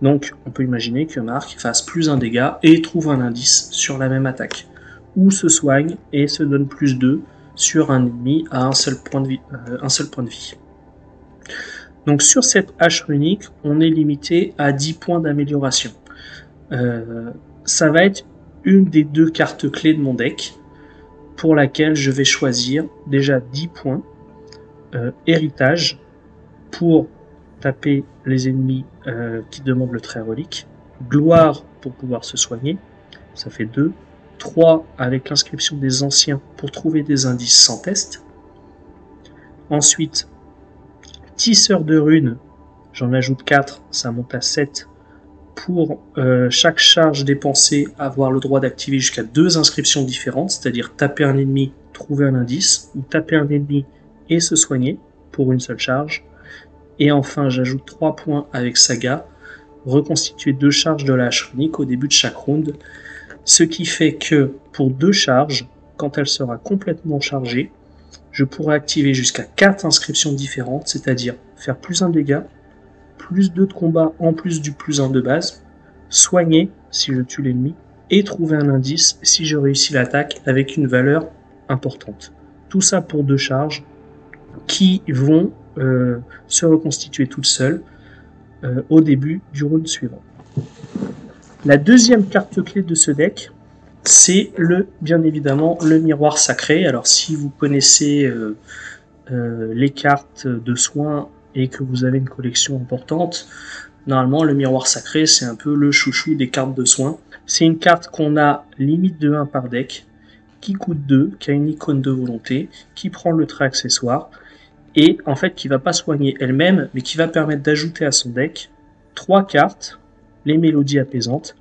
[SPEAKER 1] Donc, on peut imaginer que Marc fasse plus un dégât et trouve un indice sur la même attaque, ou se soigne et se donne plus 2 sur un ennemi à un seul point de vie. Donc, sur cette hache runique, on est limité à 10 points d'amélioration. Ça va être une des 2 cartes clés de mon deck, pour laquelle je vais choisir déjà 10 points. Héritage pour taper les ennemis qui demandent le trait relique, gloire pour pouvoir se soigner, ça fait 2, 3 avec l'inscription des anciens pour trouver des indices sans test, ensuite tisseur de runes, j'en ajoute 4, ça monte à 7, pour chaque charge dépensée avoir le droit d'activer jusqu'à 2 inscriptions différentes, c'est-à-dire taper un ennemi, trouver un indice, ou taper un ennemi et se soigner pour une seule charge. Et enfin, j'ajoute 3 points avec Saga, reconstituer 2 charges de la hache runique au début de chaque round, ce qui fait que pour 2 charges, quand elle sera complètement chargée, je pourrai activer jusqu'à 4 inscriptions différentes, c'est-à-dire faire plus 1 dégât, plus 2 de combat en plus du plus 1 de base, soigner si je tue l'ennemi, et trouver un indice si je réussis l'attaque avec une valeur importante. Tout ça pour 2 charges qui vont se reconstituer toutes seules au début du round suivant. La deuxième carte clé de ce deck, c'est bien évidemment le miroir sacré. Alors si vous connaissez les cartes de soins et que vous avez une collection importante, normalement le miroir sacré c'est un peu le chouchou des cartes de soins. C'est une carte qu'on a limite de 1 par deck, qui coûte 2, qui a une icône de volonté, qui prend le trait accessoire, et en fait qui ne va pas soigner elle-même, mais qui va permettre d'ajouter à son deck 3 cartes, les mélodies apaisantes,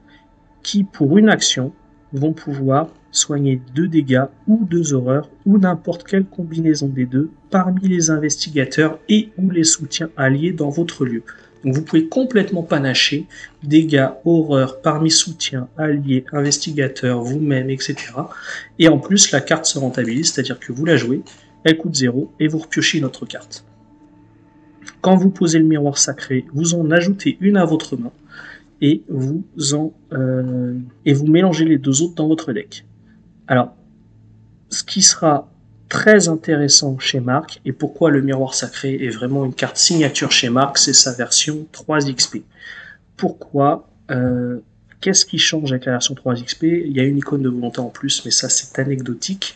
[SPEAKER 1] qui pour une action vont pouvoir soigner 2 dégâts ou 2 horreurs, ou n'importe quelle combinaison des deux, parmi les investigateurs et ou les soutiens alliés dans votre lieu. Donc vous pouvez complètement panacher dégâts, horreurs, parmi soutien, alliés, investigateurs, vous-même, etc. Et en plus, la carte se rentabilise, c'est-à-dire que vous la jouez, elle coûte 0 et vous repiochez une autre carte. Quand vous posez le miroir sacré, vous en ajoutez une à votre main et vous mélangez les deux autres dans votre deck. Alors, ce qui sera très intéressant chez Marc, et pourquoi le miroir sacré est vraiment une carte signature chez Marc, c'est sa version 3XP. Pourquoi Qu'est-ce qui change avec la version 3XP? Il y a une icône de volonté en plus, mais ça c'est anecdotique.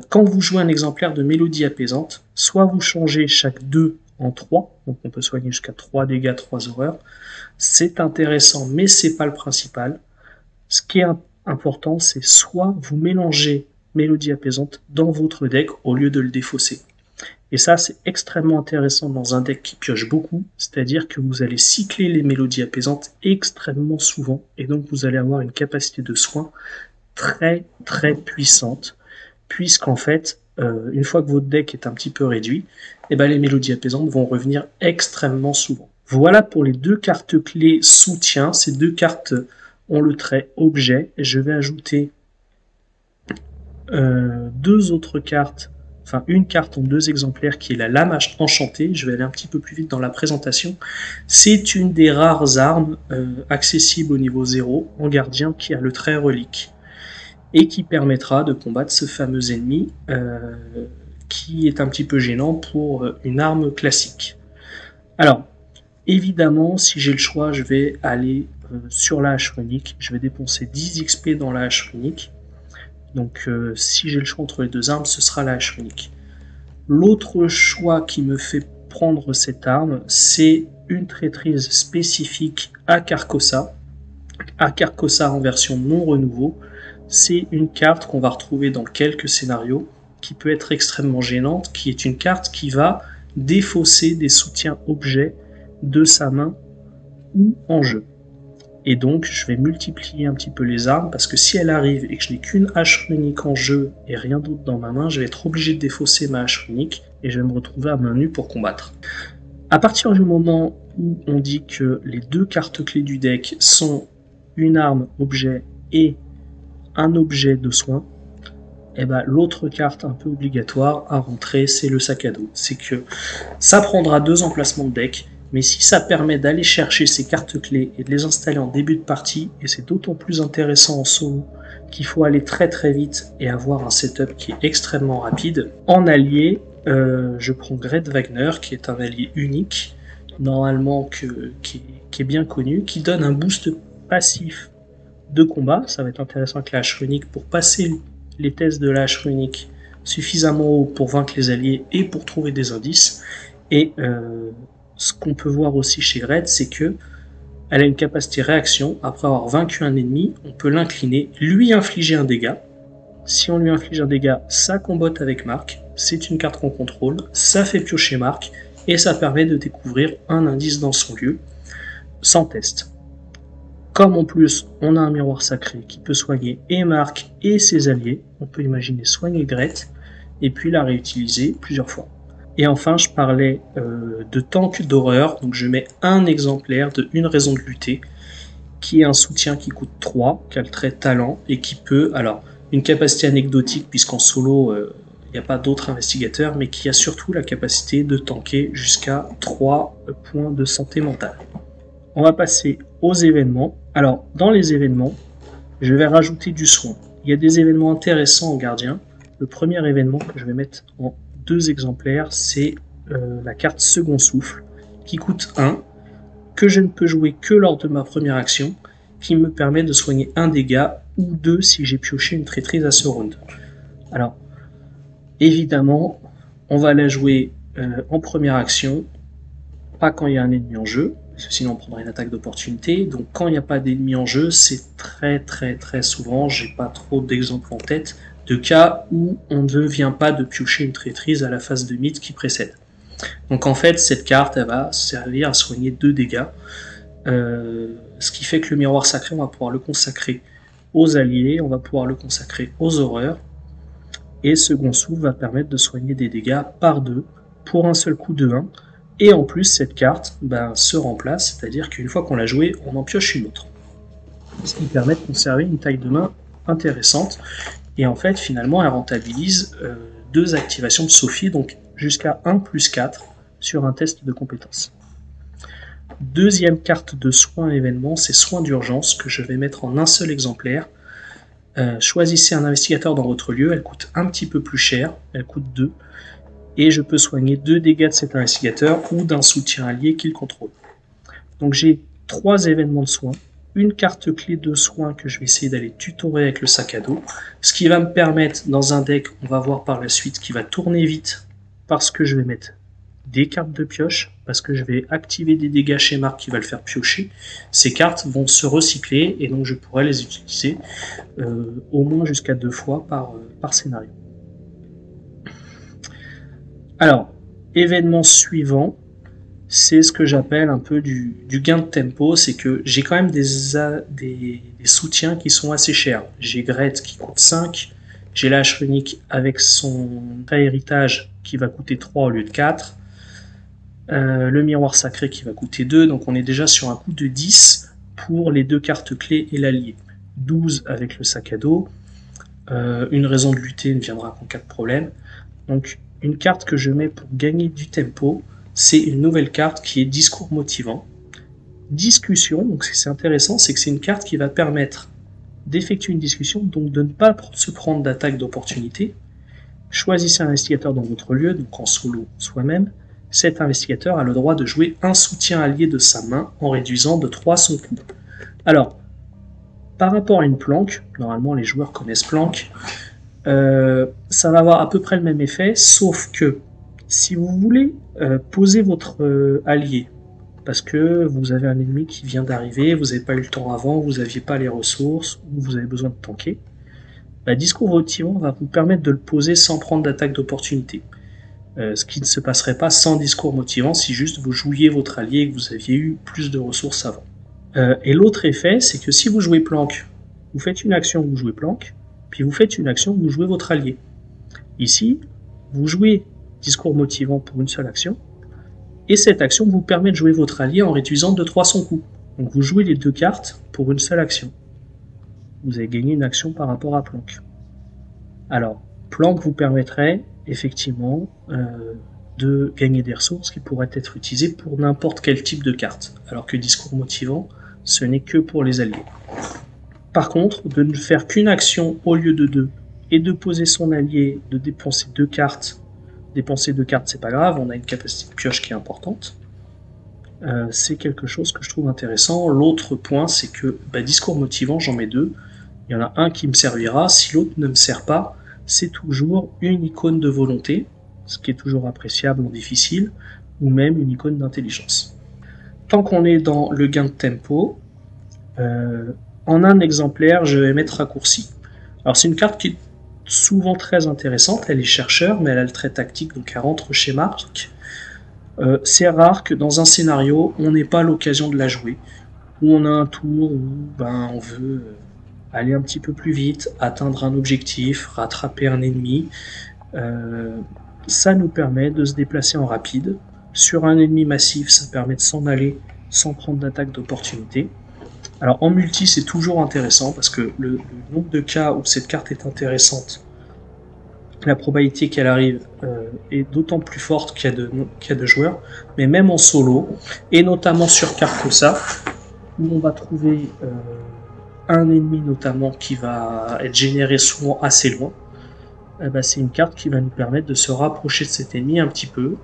[SPEAKER 1] Quand vous jouez un exemplaire de mélodie apaisante, soit vous changez chaque 2 en 3, donc on peut soigner jusqu'à 3 dégâts, 3 horreurs. C'est intéressant, mais c'est pas le principal. Ce qui est important, c'est soit vous mélangez mélodie apaisante dans votre deck au lieu de le défausser. Et ça, c'est extrêmement intéressant dans un deck qui pioche beaucoup, c'est-à-dire que vous allez cycler les mélodies apaisantes extrêmement souvent, et donc vous allez avoir une capacité de soin très très puissante, puisqu'en fait, une fois que votre deck est un petit peu réduit, les mélodies apaisantes vont revenir extrêmement souvent. Voilà pour les deux cartes clés soutien. Ces deux cartes ont le trait objet. Je vais ajouter deux autres cartes, enfin une carte en 2 exemplaires qui est la lame enchantée. Je vais aller un petit peu plus vite dans la présentation. C'est une des rares armes accessibles au niveau 0 en gardien qui a le trait relique et qui permettra de combattre ce fameux ennemi qui est un petit peu gênant pour une arme classique. Alors, évidemment, si j'ai le choix, je vais aller sur la hache runique. Je vais dépenser 10 XP dans la hache runique. Donc, si j'ai le choix entre les deux armes, ce sera la hache runique. L'autre choix qui me fait prendre cette arme, c'est une traîtrise spécifique à Carcosa. À Carcosa en version non renouveau. C'est une carte qu'on va retrouver dans quelques scénarios, qui peut être extrêmement gênante, qui est une carte qui va défausser des soutiens objets de sa main ou en jeu. Et donc je vais multiplier un petit peu les armes, parce que si elle arrive et que je n'ai qu'une hache runique en jeu et rien d'autre dans ma main, je vais être obligé de défausser ma hache runique et je vais me retrouver à main nue pour combattre. À partir du moment où on dit que les deux cartes clés du deck sont une arme objet et un objet de soin, l'autre carte un peu obligatoire à rentrer, c'est le sac à dos. C'est que ça prendra 2 emplacements de deck, mais si ça permet d'aller chercher ces cartes clés et de les installer en début de partie, et c'est d'autant plus intéressant en solo qu'il faut aller très très vite et avoir un setup qui est extrêmement rapide. En allié, je prends Gret Wagner, qui est un allié unique, normalement qui est bien connu, qui donne un boost passif de combat. Ça va être intéressant avec la hache runique pour passer les tests de la hache runique suffisamment haut pour vaincre les alliés et pour trouver des indices. Et ce qu'on peut voir aussi chez Red, c'est que elle a une capacité réaction. Après avoir vaincu un ennemi, on peut l'incliner, lui infliger un dégât. Si on lui inflige un dégât, ça combotte avec Marc. C'est une carte qu'on contrôle, ça fait piocher Marc et ça permet de découvrir un indice dans son lieu sans test. Comme en plus on a un miroir sacré qui peut soigner et Marc et ses alliés, on peut imaginer soigner Gret et puis la réutiliser plusieurs fois. Et enfin, je parlais de tank d'horreur, donc je mets un exemplaire de Une raison de lutter, qui est un soutien qui coûte 3, qui a le trait talent, et qui peut, alors, une capacité anecdotique, puisqu'en solo, il n'y a pas d'autres investigateurs, mais qui a surtout la capacité de tanker jusqu'à 3 points de santé mentale. On va passer aux événements. Alors, dans les événements, je vais rajouter du soin. Il y a des événements intéressants en gardien. Le premier événement que je vais mettre en 2 exemplaires, c'est la carte Second Souffle, qui coûte 1, que je ne peux jouer que lors de ma première action, qui me permet de soigner 1 dégât ou 2 si j'ai pioché une traîtrise à ce round. Alors, évidemment, on va la jouer en première action, pas quand il y a un ennemi en jeu, parce que sinon on prendrait une attaque d'opportunité. Donc quand il n'y a pas d'ennemi en jeu, c'est très souvent, j'ai pas trop d'exemples en tête, de cas où on ne vient pas de piocher une traîtrise à la phase de mythe qui précède. Donc en fait, cette carte, elle va servir à soigner 2 dégâts, ce qui fait que le miroir sacré, on va pouvoir le consacrer aux alliés, on va pouvoir le consacrer aux horreurs, et Second Souffle va permettre de soigner des dégâts par 2 pour un seul coup de 1, Et en plus, cette carte se remplace, c'est-à-dire qu'une fois qu'on l'a jouée, on en pioche une autre. Ce qui permet de conserver une taille de main intéressante. Et en fait, finalement, elle rentabilise 2 activations de Sophie, donc jusqu'à 1+4 sur un test de compétence. Deuxième carte de soin événement, c'est soin d'urgence que je vais mettre en un seul exemplaire. Choisissez un investigateur dans votre lieu, elle coûte un petit peu plus cher, elle coûte 2. Et je peux soigner 2 dégâts de cet investigateur ou d'un soutien allié qu'il contrôle. Donc j'ai 3 événements de soins, une carte clé de soins que je vais essayer d'aller tutorer avec le sac à dos, ce qui va me permettre dans un deck, on va voir par la suite, qui va tourner vite parce que je vais mettre des cartes de pioche, parce que je vais activer des dégâts chez Marc qui va le faire piocher. Ces cartes vont se recycler et donc je pourrai les utiliser au moins jusqu'à 2 fois par scénario. Alors, événement suivant, c'est ce que j'appelle un peu du gain de tempo, c'est que j'ai quand même des soutiens qui sont assez chers. J'ai Gret qui coûte 5, j'ai la hache runique avec son héritage qui va coûter 3 au lieu de 4, le miroir sacré qui va coûter 2, donc on est déjà sur un coût de 10 pour les 2 cartes clés et l'allié. 12 avec le sac à dos, une raison de lutter ne viendra qu'en cas de problème. Donc une carte que je mets pour gagner du tempo, c'est une nouvelle carte qui est discours motivant. Discussion, donc c'est intéressant, c'est que c'est une carte qui va permettre d'effectuer une discussion, donc de ne pas se prendre d'attaque d'opportunité. Choisissez un investigateur dans votre lieu, donc en solo soi-même. Cet investigateur a le droit de jouer un soutien allié de sa main en réduisant de 3 son coût. Alors, par rapport à une planque, normalement les joueurs connaissent planque, ça va avoir à peu près le même effet, sauf que si vous voulez poser votre allié, parce que vous avez un ennemi qui vient d'arriver, vous n'avez pas eu le temps avant, vous n'aviez pas les ressources, ou vous avez besoin de tanker, discours motivant va vous permettre de le poser sans prendre d'attaque d'opportunité. Ce qui ne se passerait pas sans discours motivant si juste vous jouiez votre allié et que vous aviez eu plus de ressources avant. Et l'autre effet, c'est que si vous jouez planque, vous faites une action, vous jouez planque, puis vous faites une action, vous jouez votre allié. Ici, vous jouez discours motivant pour une seule action, et cette action vous permet de jouer votre allié en réduisant de 3 son coût. Donc vous jouez les 2 cartes pour une seule action. Vous avez gagné une action par rapport à planque. Alors, planque vous permettrait effectivement de gagner des ressources qui pourraient être utilisées pour n'importe quel type de carte, alors que discours motivant, ce n'est que pour les alliés. Par contre, de ne faire qu'une action au lieu de 2 et de poser son allié, de dépenser 2 cartes, c'est pas grave, on a une capacité de pioche qui est importante, c'est quelque chose que je trouve intéressant. L'autre point, c'est que discours motivant, j'en mets 2, il y en a un qui me servira, si l'autre ne me sert pas, c'est toujours une icône de volonté, ce qui est toujours appréciable en difficile, ou même une icône d'intelligence. Tant qu'on est dans le gain de tempo, en un exemplaire, je vais mettre raccourci. Alors c'est une carte qui est souvent très intéressante, elle est chercheur, mais elle a le trait tactique, donc elle rentre chez Marc. C'est rare que dans un scénario, on n'ait pas l'occasion de la jouer, où on a un tour où on veut aller un petit peu plus vite, atteindre un objectif, rattraper un ennemi. Ça nous permet de se déplacer en rapide. Sur un ennemi massif, ça permet de s'en aller sans prendre d'attaque d'opportunité. Alors en multi, c'est toujours intéressant parce que le nombre de cas où cette carte est intéressante, la probabilité qu'elle arrive est d'autant plus forte qu'il y a de joueurs, mais même en solo, et notamment sur Carcosa, où on va trouver un ennemi notamment qui va être généré souvent assez loin, c'est une carte qui va nous permettre de se rapprocher de cet ennemi un petit peu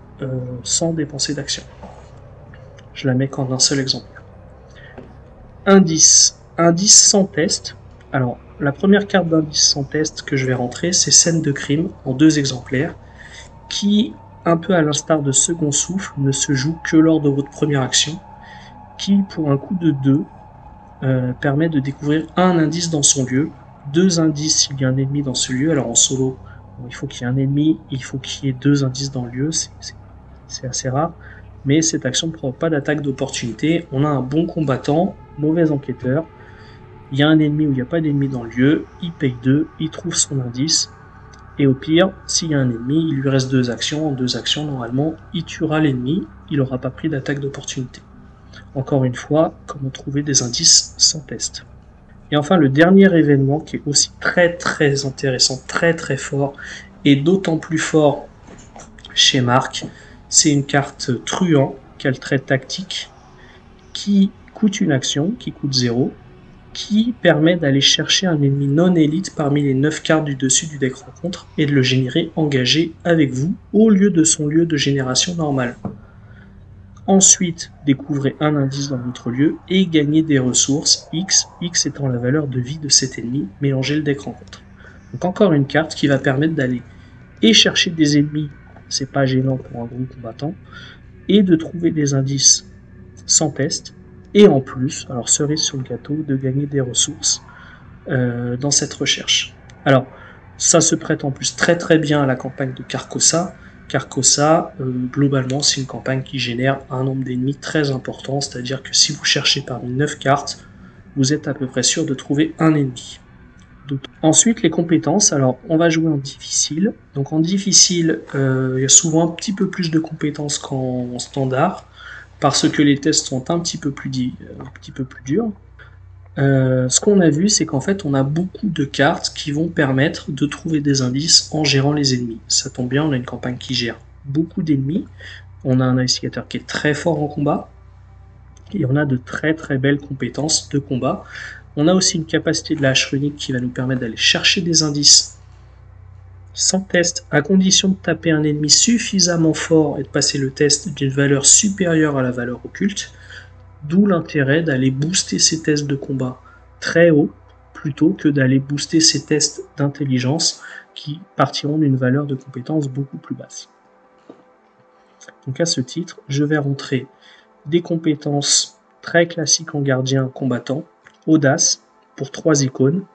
[SPEAKER 1] sans dépenser d'action. Je la mets qu'en un seul exemplaire. Indice sans test. Alors la première carte d'indice sans test que je vais rentrer, c'est scène de crime en 2 exemplaires, qui, un peu à l'instar de Second Souffle, ne se joue que lors de votre première action, qui pour un coût de 2 permet de découvrir un indice dans son lieu, 2 indices s'il y a un ennemi dans ce lieu. Alors en solo, il faut qu'il y ait un ennemi, il faut qu'il y ait 2 indices dans le lieu, c'est assez rare, mais cette action ne provoque pas d'attaque d'opportunité. On a un bon combattant, mauvais enquêteur, il y a un ennemi ou il n'y a pas d'ennemi dans le lieu, il paye 2, il trouve son indice, Et au pire, s'il y a un ennemi, il lui reste 2 actions. En 2 actions, normalement, il tuera l'ennemi. Il n'aura pas pris d'attaque d'opportunité. Encore une fois, comment trouver des indices sans test. Et enfin, le dernier événement qui est aussi très très intéressant, très très fort, et d'autant plus fort chez Marc, c'est une carte truand qui a le trait tactique, qui coûte une action, qui coûte 0, qui permet d'aller chercher un ennemi non élite parmi les 9 cartes du dessus du deck rencontre et de le générer engagé avec vous au lieu de son lieu de génération normal. Ensuite, découvrez un indice dans votre lieu et gagnez des ressources X, X étant la valeur de vie de cet ennemi, mélangez le deck rencontre. Donc encore une carte qui va permettre d'aller et chercher des ennemis, c'est pas gênant pour un groupe combattant, et de trouver des indices sans test, et en plus, alors cerise sur le gâteau, de gagner des ressources dans cette recherche. Alors, ça se prête en plus très très bien à la campagne de Carcosa. Carcosa, globalement, c'est une campagne qui génère un nombre d'ennemis très important, c'est-à-dire que si vous cherchez parmi 9 cartes, vous êtes à peu près sûr de trouver un ennemi. Donc, ensuite, les compétences. Alors, on va jouer en difficile. Donc, en difficile, il y a souvent un petit peu plus de compétences qu'en standard, parce que les tests sont un petit peu plus durs. Ce qu'on a vu, c'est qu'en fait, on a beaucoup de cartes qui vont permettre de trouver des indices en gérant les ennemis. Ça tombe bien, on a une campagne qui gère beaucoup d'ennemis. On a un investigateur qui est très fort en combat. Et on a de très très belles compétences de combat. On a aussi une capacité de la hache runique qui va nous permettre d'aller chercher des indices sans test, à condition de taper un ennemi suffisamment fort et de passer le test d'une valeur supérieure à la valeur occulte, d'où l'intérêt d'aller booster ces tests de combat très haut, plutôt que d'aller booster ces tests d'intelligence qui partiront d'une valeur de compétence beaucoup plus basse. Donc à ce titre, je vais rentrer des compétences très classiques en gardien combattant, audace, pour 3 icônes,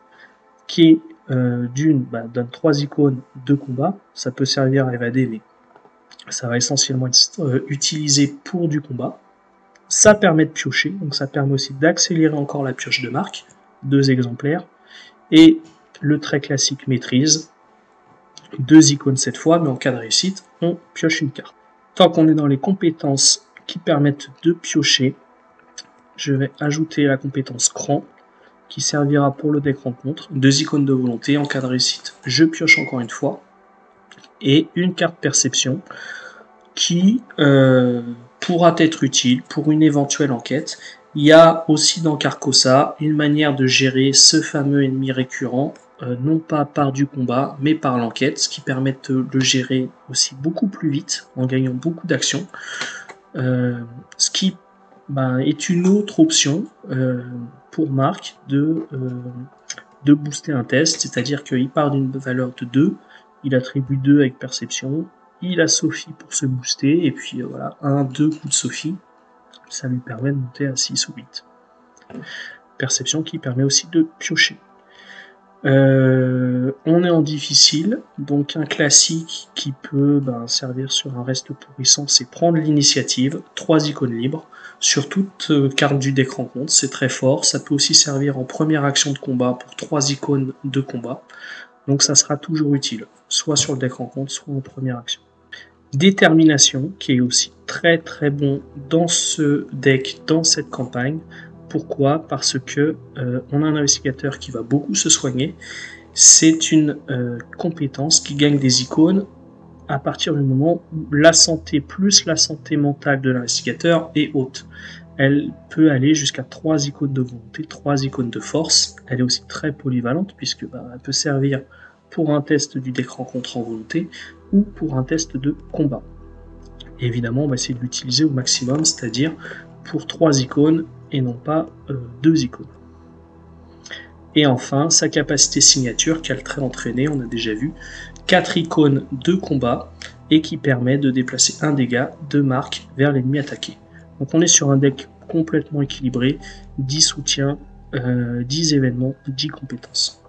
[SPEAKER 1] qui est donne 3 icônes de combat, ça peut servir à évader, mais ça va essentiellement être utilisé pour du combat. Ça permet de piocher, donc ça permet aussi d'accélérer encore la pioche de Marc, 2 exemplaires, et le très classique maîtrise, 2 icônes cette fois, mais en cas de réussite, on pioche une carte. Tant qu'on est dans les compétences qui permettent de piocher, je vais ajouter la compétence cran, qui servira pour le deck rencontre, 2 icônes de volonté, en cas de réussite, je pioche encore une fois, et une carte perception qui pourra être utile pour une éventuelle enquête. Il y a aussi dans Carcosa une manière de gérer ce fameux ennemi récurrent, non pas par du combat, mais par l'enquête, ce qui permet de le gérer aussi beaucoup plus vite, en gagnant beaucoup d'actions, ce qui est une autre option pour Marc de booster un test, c'est-à-dire qu'il part d'une valeur de 2, il attribue 2 avec perception, il a Sophie pour se booster, et puis voilà, 2 coups de Sophie, ça lui permet de monter à 6 ou 8. Perception qui permet aussi de piocher. On est en difficile, donc un classique qui peut servir sur un reste pourrissant, c'est prendre l'initiative, 3 icônes libres, sur toute carte du deck rencontre, c'est très fort, ça peut aussi servir en première action de combat pour 3 icônes de combat, donc ça sera toujours utile, soit sur le deck rencontre, soit en première action. Détermination, qui est aussi très très bon dans ce deck, dans cette campagne. Pourquoi ? Parce que on a un investigateur qui va beaucoup se soigner. C'est une compétence qui gagne des icônes à partir du moment où la santé plus la santé mentale de l'investigateur est haute. Elle peut aller jusqu'à 3 icônes de volonté, 3 icônes de force. Elle est aussi très polyvalente puisque elle peut servir pour un test du deck rencontre en volonté ou pour un test de combat. Et évidemment, on va essayer de l'utiliser au maximum, c'est-à-dire pour 3 icônes et non pas 2 icônes. Et enfin, sa capacité signature, qui a le trait entraîné, on a déjà vu, 4 icônes de combat et qui permet de déplacer un dégât de Marc vers l'ennemi attaqué. Donc on est sur un deck complètement équilibré, 10 soutiens, 10 événements, 10 compétences.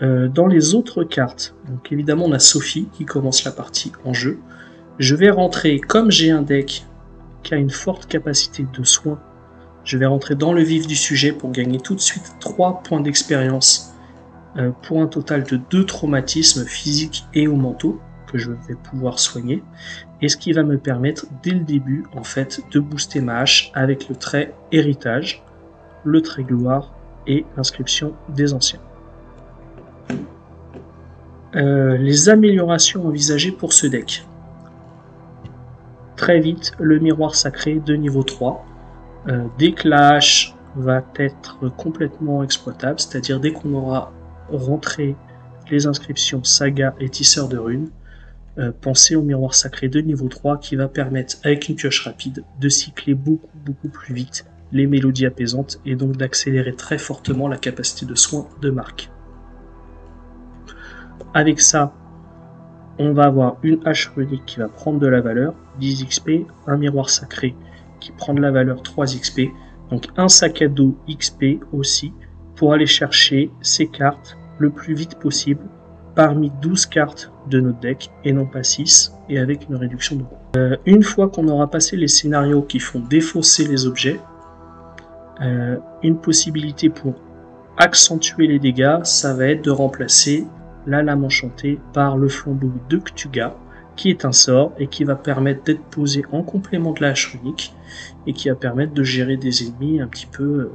[SPEAKER 1] Dans les autres cartes, donc évidemment on a Sophie qui commence la partie en jeu. Je vais rentrer, comme j'ai un deck qui a une forte capacité de soin, je vais rentrer dans le vif du sujet pour gagner tout de suite 3 points d'expérience pour un total de 2 traumatismes physiques et ou mentaux que je vais pouvoir soigner, et ce qui va me permettre dès le début en fait de booster ma hache avec le trait héritage, le trait gloire et l'inscription des anciens. Les améliorations envisagées pour ce deck. Très vite, le miroir sacré de niveau 3. Dès que la hache va être complètement exploitable, c'est-à-dire dès qu'on aura rentré les inscriptions saga et tisseur de runes, pensez au miroir sacré de niveau 3 qui va permettre, avec une pioche rapide, de cycler beaucoup plus vite les mélodies apaisantes et donc d'accélérer très fortement la capacité de soin de Marc. Avec ça, on va avoir une hache runique qui va prendre de la valeur, 10 XP, un miroir sacré qui prend de la valeur 3 XP, donc un sac à dos XP aussi, pour aller chercher ces cartes le plus vite possible parmi 12 cartes de notre deck et non pas 6, et avec une réduction de coût. Une fois qu'on aura passé les scénarios qui font défausser les objets, une possibilité pour accentuer les dégâts, ça va être de remplacer la lame enchantée par le flambeau de Cthugha, qui est un sort et qui va permettre d'être posé en complément de la hache unique et qui va permettre de gérer des ennemis un petit peu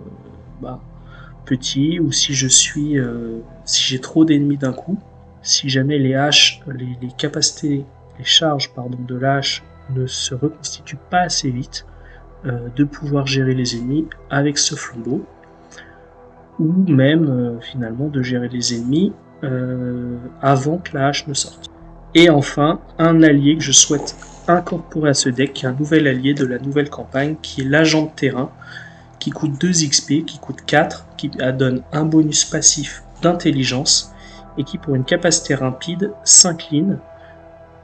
[SPEAKER 1] petits, ou si j'ai trop d'ennemis d'un coup, si jamais les haches, les capacités, les charges de la hache ne se reconstituent pas assez vite, de pouvoir gérer les ennemis avec ce flambeau, ou même finalement de gérer les ennemis avant que la hache ne sorte. Et enfin, un allié que je souhaite incorporer à ce deck, qui est un nouvel allié de la nouvelle campagne, qui est l'agent de terrain, qui coûte 2 XP, qui coûte 4, qui donne un bonus passif d'intelligence, et qui pour une capacité rapide s'incline.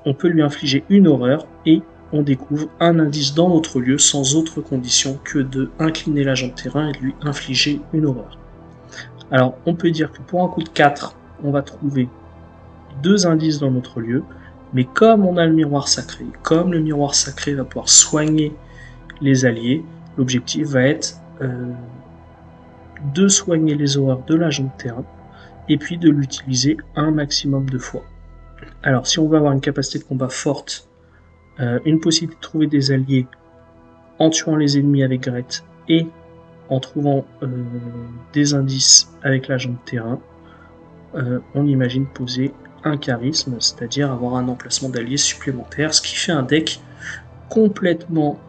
[SPEAKER 1] On peut lui infliger une horreur, et on découvre un indice dans notre lieu sans autre condition que de incliner l'agent de terrain et de lui infliger une horreur. Alors on peut dire que pour un coup de 4, on va trouver 2 indices dans notre lieu, mais comme on a le miroir sacré, comme le miroir sacré va pouvoir soigner les alliés, l'objectif va être de soigner les horreurs de l'agent de terrain, et puis de l'utiliser un maximum de fois. Alors si on veut avoir une capacité de combat forte, une possibilité de trouver des alliés en tuant les ennemis avec Gret et en trouvant des indices avec l'agent de terrain, on imagine poser un charisme, c'est-à-dire avoir un emplacement d'alliés supplémentaire, ce qui fait un deck complètement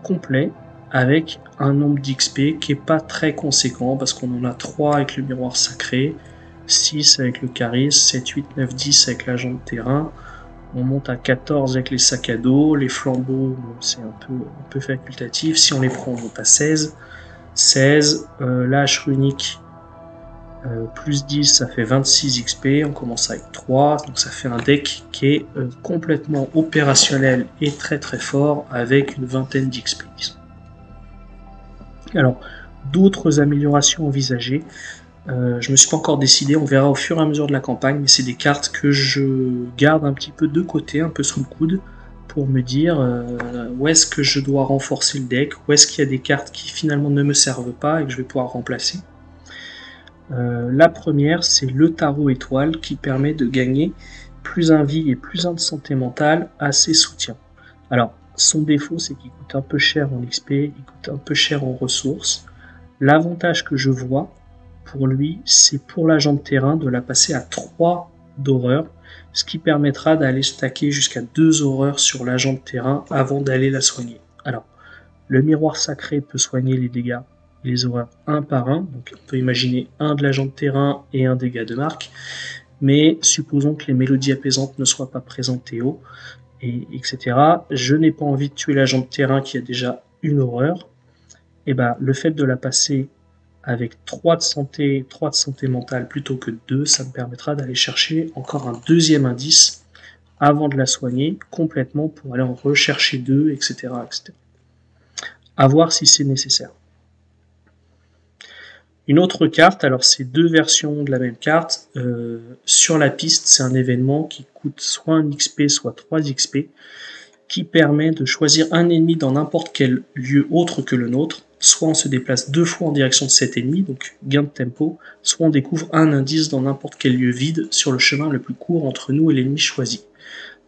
[SPEAKER 1] complet, avec un nombre d'XP qui n'est pas très conséquent, parce qu'on en a 3 avec le miroir sacré, 6 avec le charisme, 7, 8, 9, 10 avec l'agent de terrain, on monte à 14 avec les sacs à dos, les flambeaux, bon, c'est un peu facultatif, si on les prend on monte à 16, la hache runique, plus 10 ça fait 26 XP, on commence avec 3, donc ça fait un deck qui est complètement opérationnel et très fort avec une vingtaine d'XP. Alors, d'autres améliorations envisagées, je me suis pas encore décidé, on verra au fur et à mesure de la campagne, mais c'est des cartes que je garde un petit peu de côté, un peu sous le coude, pour me dire où est-ce que je dois renforcer le deck, où est-ce qu'il y a des cartes qui finalement ne me servent pas et que je vais pouvoir remplacer. La première, c'est le tarot étoile qui permet de gagner plus 1 vie et plus 1 de santé mentale à ses soutiens. Alors, son défaut, c'est qu'il coûte un peu cher en XP, il coûte un peu cher en ressources. L'avantage que je vois pour lui, c'est pour l'agent de terrain de la passer à 3 d'horreur, ce qui permettra d'aller stacker jusqu'à 2 horreurs sur l'agent de terrain avant d'aller la soigner. Alors, le miroir sacré peut soigner les dégâts et les horreurs un par un, donc on peut imaginer un de l'agent de terrain et un dégât de marque, mais supposons que les mélodies apaisantes ne soient pas présentées haut, etc. Je n'ai pas envie de tuer l'agent de terrain qui a déjà une horreur, et ben le fait de la passer avec 3 de santé mentale plutôt que 2, ça me permettra d'aller chercher encore un deuxième indice avant de la soigner complètement pour aller en rechercher 2, etc. À voir si c'est nécessaire. Une autre carte, alors c'est 2 versions de la même carte, sur la piste c'est un événement qui coûte soit 1 XP soit 3 XP, qui permet de choisir un ennemi dans n'importe quel lieu autre que le nôtre, soit on se déplace 2 fois en direction de cet ennemi, donc gain de tempo, soit on découvre un indice dans n'importe quel lieu vide sur le chemin le plus court entre nous et l'ennemi choisi.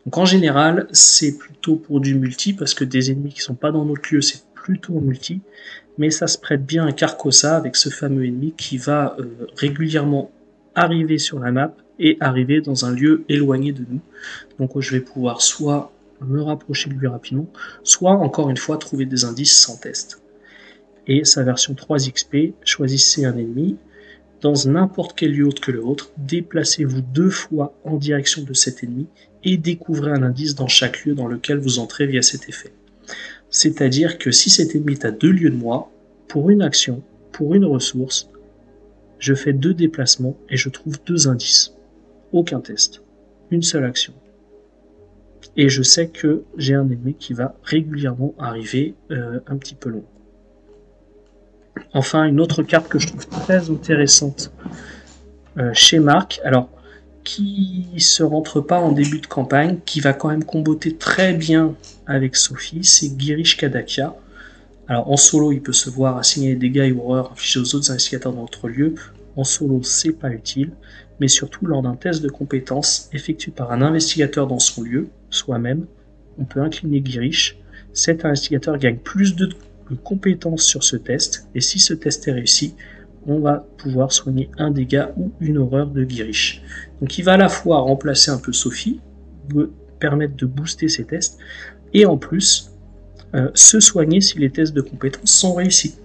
[SPEAKER 1] Donc en général, c'est plutôt pour du multi, parce que des ennemis qui sont pas dans notre lieu, c'est plutôt en multi, mais ça se prête bien à Carcosa avec ce fameux ennemi qui va régulièrement arriver sur la map et arriver dans un lieu éloigné de nous. Donc je vais pouvoir soit me rapprocher de lui rapidement, soit encore une fois trouver des indices sans test. Et sa version 3XP, choisissez un ennemi, dans n'importe quel lieu autre que le vôtre, déplacez-vous 2 fois en direction de cet ennemi et découvrez un indice dans chaque lieu dans lequel vous entrez via cet effet. C'est-à-dire que si cet ennemi est à 2 lieux de moi, pour une action, pour une ressource, je fais 2 déplacements et je trouve 2 indices. Aucun test. Une seule action. Et je sais que j'ai un ennemi qui va régulièrement arriver un petit peu long. Enfin, une autre carte que je trouve très intéressante chez Marc, alors qui se rentre pas en début de campagne, qui va quand même comboter très bien avec Sophie, c'est Girish Kadakia. Alors en solo, il peut se voir assigner des dégâts et horreurs infligés aux autres investigateurs dans notre lieu. En solo, c'est pas utile, mais surtout lors d'un test de compétences effectué par un investigateur dans son lieu, soi-même, on peut incliner Girish. Cet investigateur gagne plus de compétences sur ce test, et si ce test est réussi, on va pouvoir soigner un dégât ou une horreur de Girish. Donc il va à la fois remplacer un peu Sophie, permettre de booster ses tests, et en plus se soigner si les tests de compétences sont réussis.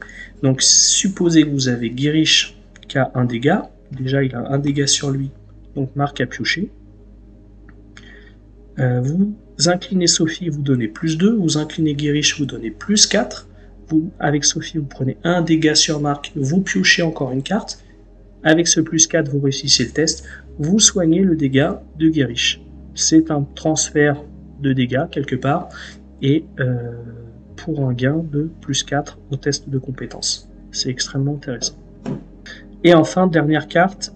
[SPEAKER 1] Donc supposez que vous avez Girish qui a un dégât, déjà il a un dégât sur lui, donc Marc a pioché. Vous inclinez Sophie, vous donnez plus 2, vous inclinez Girish, vous donnez plus 4. Vous, avec Sophie, vous prenez un dégât sur Marc, vous piochez encore une carte. Avec ce plus 4, vous réussissez le test. Vous soignez le dégât de Girish. C'est un transfert de dégâts quelque part et pour un gain de plus 4 au test de compétences. C'est extrêmement intéressant. Et enfin, dernière carte,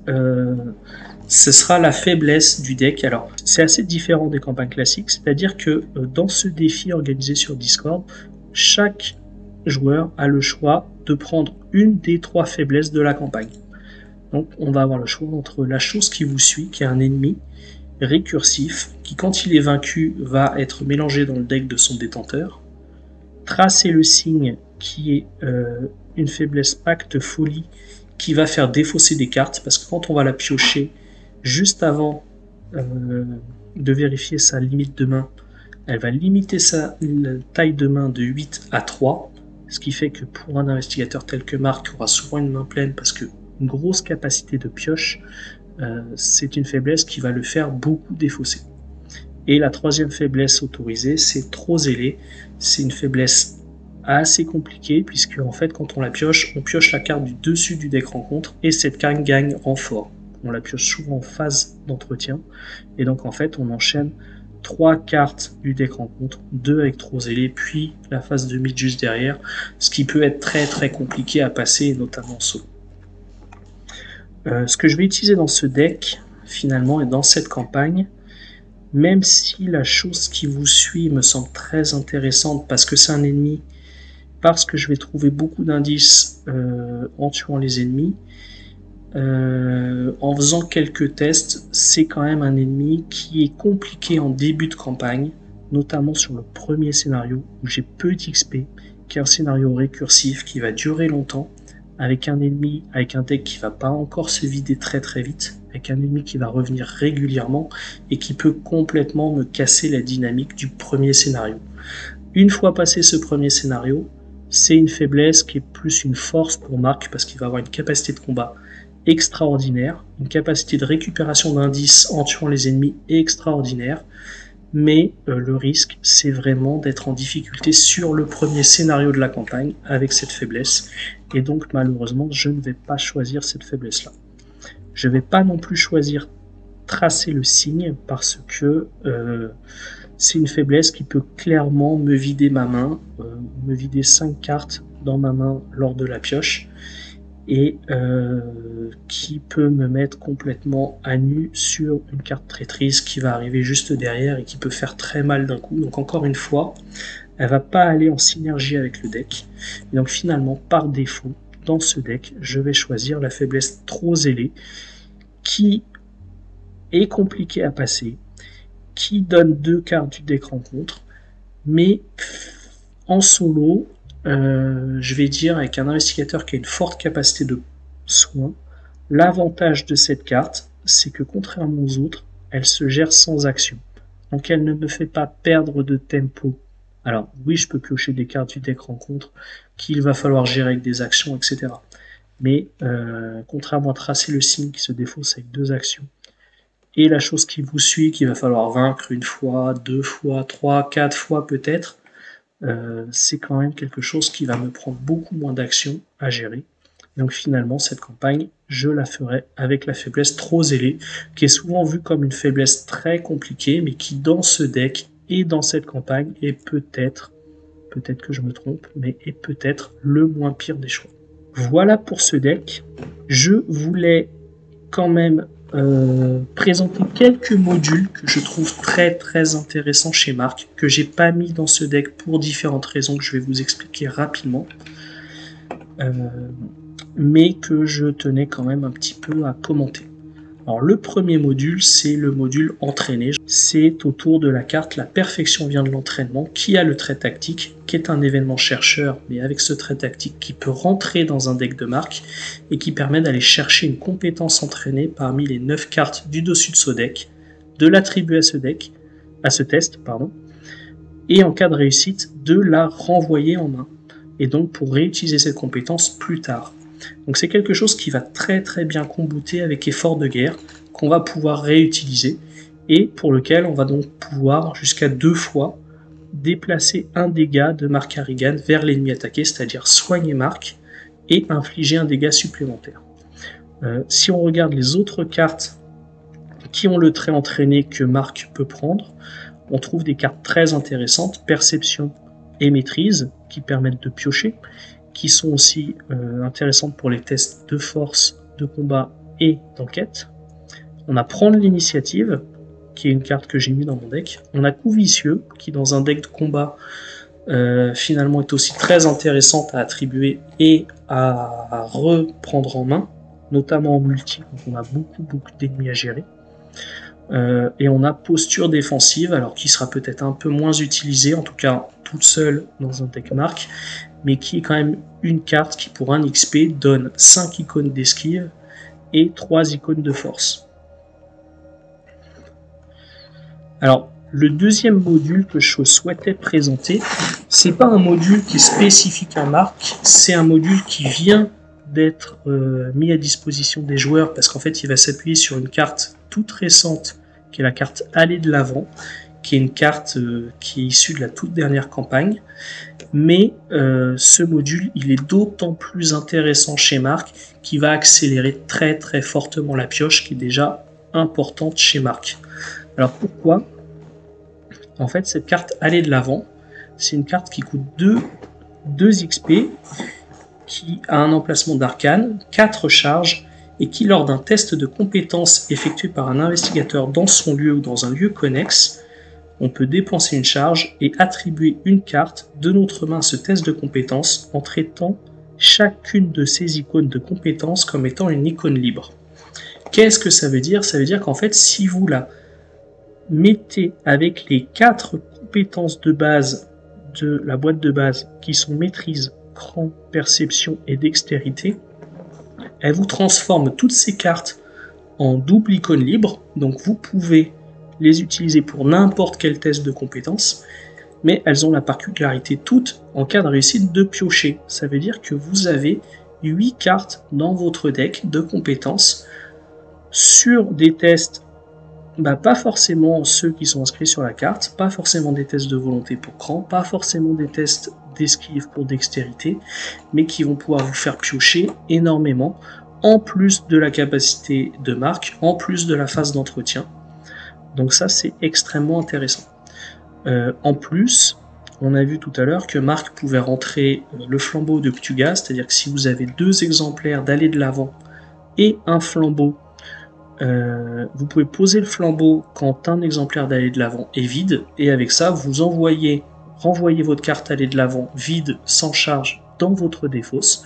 [SPEAKER 1] ce sera la faiblesse du deck. Alors, c'est assez différent des campagnes classiques, c'est-à-dire que dans ce défi organisé sur Discord, chaque joueur a le choix de prendre une des 3 faiblesses de la campagne. Donc on va avoir le choix entre la chose qui vous suit, qui est un ennemi récursif, qui quand il est vaincu va être mélangé dans le deck de son détenteur, tracer le signe qui est une faiblesse pacte folie, qui va faire défausser des cartes, parce que quand on va la piocher juste avant de vérifier sa limite de main, elle va limiter sa taille de main de 8 à 3, ce qui fait que pour un investigateur tel que Marc, qui aura souvent une main pleine parce que une grosse capacité de pioche, c'est une faiblesse qui va le faire beaucoup défausser. Et la 3e faiblesse autorisée, c'est trop zélé. C'est une faiblesse assez compliquée puisque en fait quand on la pioche, on pioche la carte du dessus du deck rencontre et cette carte gagne renfort. On la pioche souvent en phase d'entretien et donc en fait on enchaîne 3 cartes du deck rencontre, 2 avec trop zélé, puis la phase de mid juste derrière, ce qui peut être très très compliqué à passer, notamment en solo. Ce que je vais utiliser dans ce deck, finalement, et dans cette campagne, même si la chose qui vous suit me semble très intéressante, parce que c'est un ennemi, parce que je vais trouver beaucoup d'indices en tuant les ennemis, en faisant quelques tests, c'est quand même un ennemi qui est compliqué en début de campagne, notamment sur le premier scénario où j'ai peu d'XP, qui est un scénario récursif qui va durer longtemps, avec un ennemi, avec un deck qui va pas encore se vider très très vite, avec un ennemi qui va revenir régulièrement et qui peut complètement me casser la dynamique du premier scénario. Une fois passé ce premier scénario, c'est une faiblesse qui est plus une force pour Marc parce qu'il va avoir une capacité de combat extraordinaire, une capacité de récupération d'indices en tuant les ennemis extraordinaire, mais le risque c'est vraiment d'être en difficulté sur le premier scénario de la campagne avec cette faiblesse, et donc malheureusement je ne vais pas choisir cette faiblesse là. Je ne vais pas non plus choisir tracer le signe parce que c'est une faiblesse qui peut clairement me vider ma main, me vider 5 cartes dans ma main lors de la pioche, et qui peut me mettre complètement à nu sur une carte traîtrise qui va arriver juste derrière et qui peut faire très mal d'un coup. Donc encore une fois, elle va pas aller en synergie avec le deck. Et donc finalement, par défaut, dans ce deck, je vais choisir la faiblesse trop zélée, qui est compliquée à passer, qui donne 2 cartes du deck rencontre, mais en solo, je vais dire avec un investigateur qui a une forte capacité de soin, l'avantage de cette carte, c'est que contrairement aux autres, elle se gère sans action. Donc elle ne me fait pas perdre de tempo. Alors oui, je peux piocher des cartes du deck rencontre qu'il va falloir gérer avec des actions, etc. Mais contrairement à Tracer le Signe qui se défausse avec 2 actions, et la chose qui vous suit, qu'il va falloir vaincre 1 fois, 2 fois, 3, 4 fois peut-être, c'est quand même quelque chose qui va me prendre beaucoup moins d'actions à gérer. Donc finalement, cette campagne, je la ferai avec la faiblesse trop zélée, qui est souvent vue comme une faiblesse très compliquée, mais qui dans ce deck et dans cette campagne est peut-être que je me trompe, mais est peut-être le moins pire des choix. Voilà pour ce deck. Je voulais quand même présenter quelques modules que je trouve très intéressants chez Marc, que j'ai pas mis dans ce deck pour différentes raisons que je vais vous expliquer rapidement, mais que je tenais quand même un petit peu à commenter. Alors le premier module, c'est le module entraîné. C'est autour de la carte La Perfection vient de l'entraînement, qui a le trait tactique, qui est un événement chercheur, mais avec ce trait tactique qui peut rentrer dans un deck de Marc, et qui permet d'aller chercher une compétence entraînée parmi les 9 cartes du dessus de ce deck, de l'attribuer à ce test, et en cas de réussite, de la renvoyer en main, et donc pour réutiliser cette compétence plus tard. Donc c'est quelque chose qui va très bien combouter avec Effort de guerre, qu'on va pouvoir réutiliser, et pour lequel on va donc pouvoir jusqu'à 2 fois déplacer un dégât de Marc Harrigan vers l'ennemi attaqué, c'est-à-dire soigner Marc, et infliger un dégât supplémentaire. Si on regarde les autres cartes qui ont le trait entraîné que Marc peut prendre, on trouve des cartes très intéressantes, Perception et Maîtrise, qui permettent de piocher, qui sont aussi intéressantes pour les tests de force, de combat et d'enquête. On a Prendre l'initiative, qui est une carte que j'ai mis dans mon deck. On a Coup vicieux, qui dans un deck de combat finalement est aussi très intéressante à attribuer et à reprendre en main, notamment en multi, donc on a beaucoup d'ennemis à gérer. Et on a Posture défensive, alors qui sera peut-être un peu moins utilisée, en tout cas toute seule dans un deck Marc, mais qui est quand même une carte qui pour un XP donne 5 icônes d'esquive et 3 icônes de force. Alors, le deuxième module que je souhaitais présenter, c'est pas un module qui est spécifique à Marc, c'est un module qui vient d'être mis à disposition des joueurs, parce qu'en fait il va s'appuyer sur une carte toute récente, qui est la carte Aller de l'Avant, qui est une carte qui est issue de la toute dernière campagne, mais ce module il est d'autant plus intéressant chez Marc qu'il va accélérer très fortement la pioche qui est déjà importante chez Marc. Alors pourquoi ? En fait cette carte Aller de l'Avant, c'est une carte qui coûte 2 XP, qui a un emplacement d'arcane, 4 charges, et qui lors d'un test de compétence effectué par un investigateur dans son lieu ou dans un lieu connexe, on peut dépenser une charge et attribuer une carte de notre main à ce test de compétence en traitant chacune de ces icônes de compétence comme étant une icône libre. Qu'est-ce que ça veut dire ? Ça veut dire qu'en fait, si vous la mettez avec les 4 compétences de base de la boîte de base qui sont maîtrise, cran, perception et dextérité, elle vous transforme toutes ces cartes en double icône libre, donc vous pouvez les utiliser pour n'importe quel test de compétences, mais elles ont la particularité toutes, en cas de réussite, de piocher. Ça veut dire que vous avez 8 cartes dans votre deck de compétences sur des tests, pas forcément ceux qui sont inscrits sur la carte, pas forcément des tests de volonté pour cran, pas forcément des tests d'esquive pour dextérité, mais qui vont pouvoir vous faire piocher énormément, en plus de la capacité de Marc, en plus de la phase d'entretien. Donc ça c'est extrêmement intéressant. En plus, on a vu tout à l'heure que Marc pouvait rentrer le flambeau de Cthugha, c'est-à-dire que si vous avez 2 exemplaires d'Aller de l'Avant et un flambeau, vous pouvez poser le flambeau quand un exemplaire d'Aller de l'Avant est vide, et avec ça vous envoyez renvoyer votre carte aller de l'avant vide, sans charge, dans votre défausse.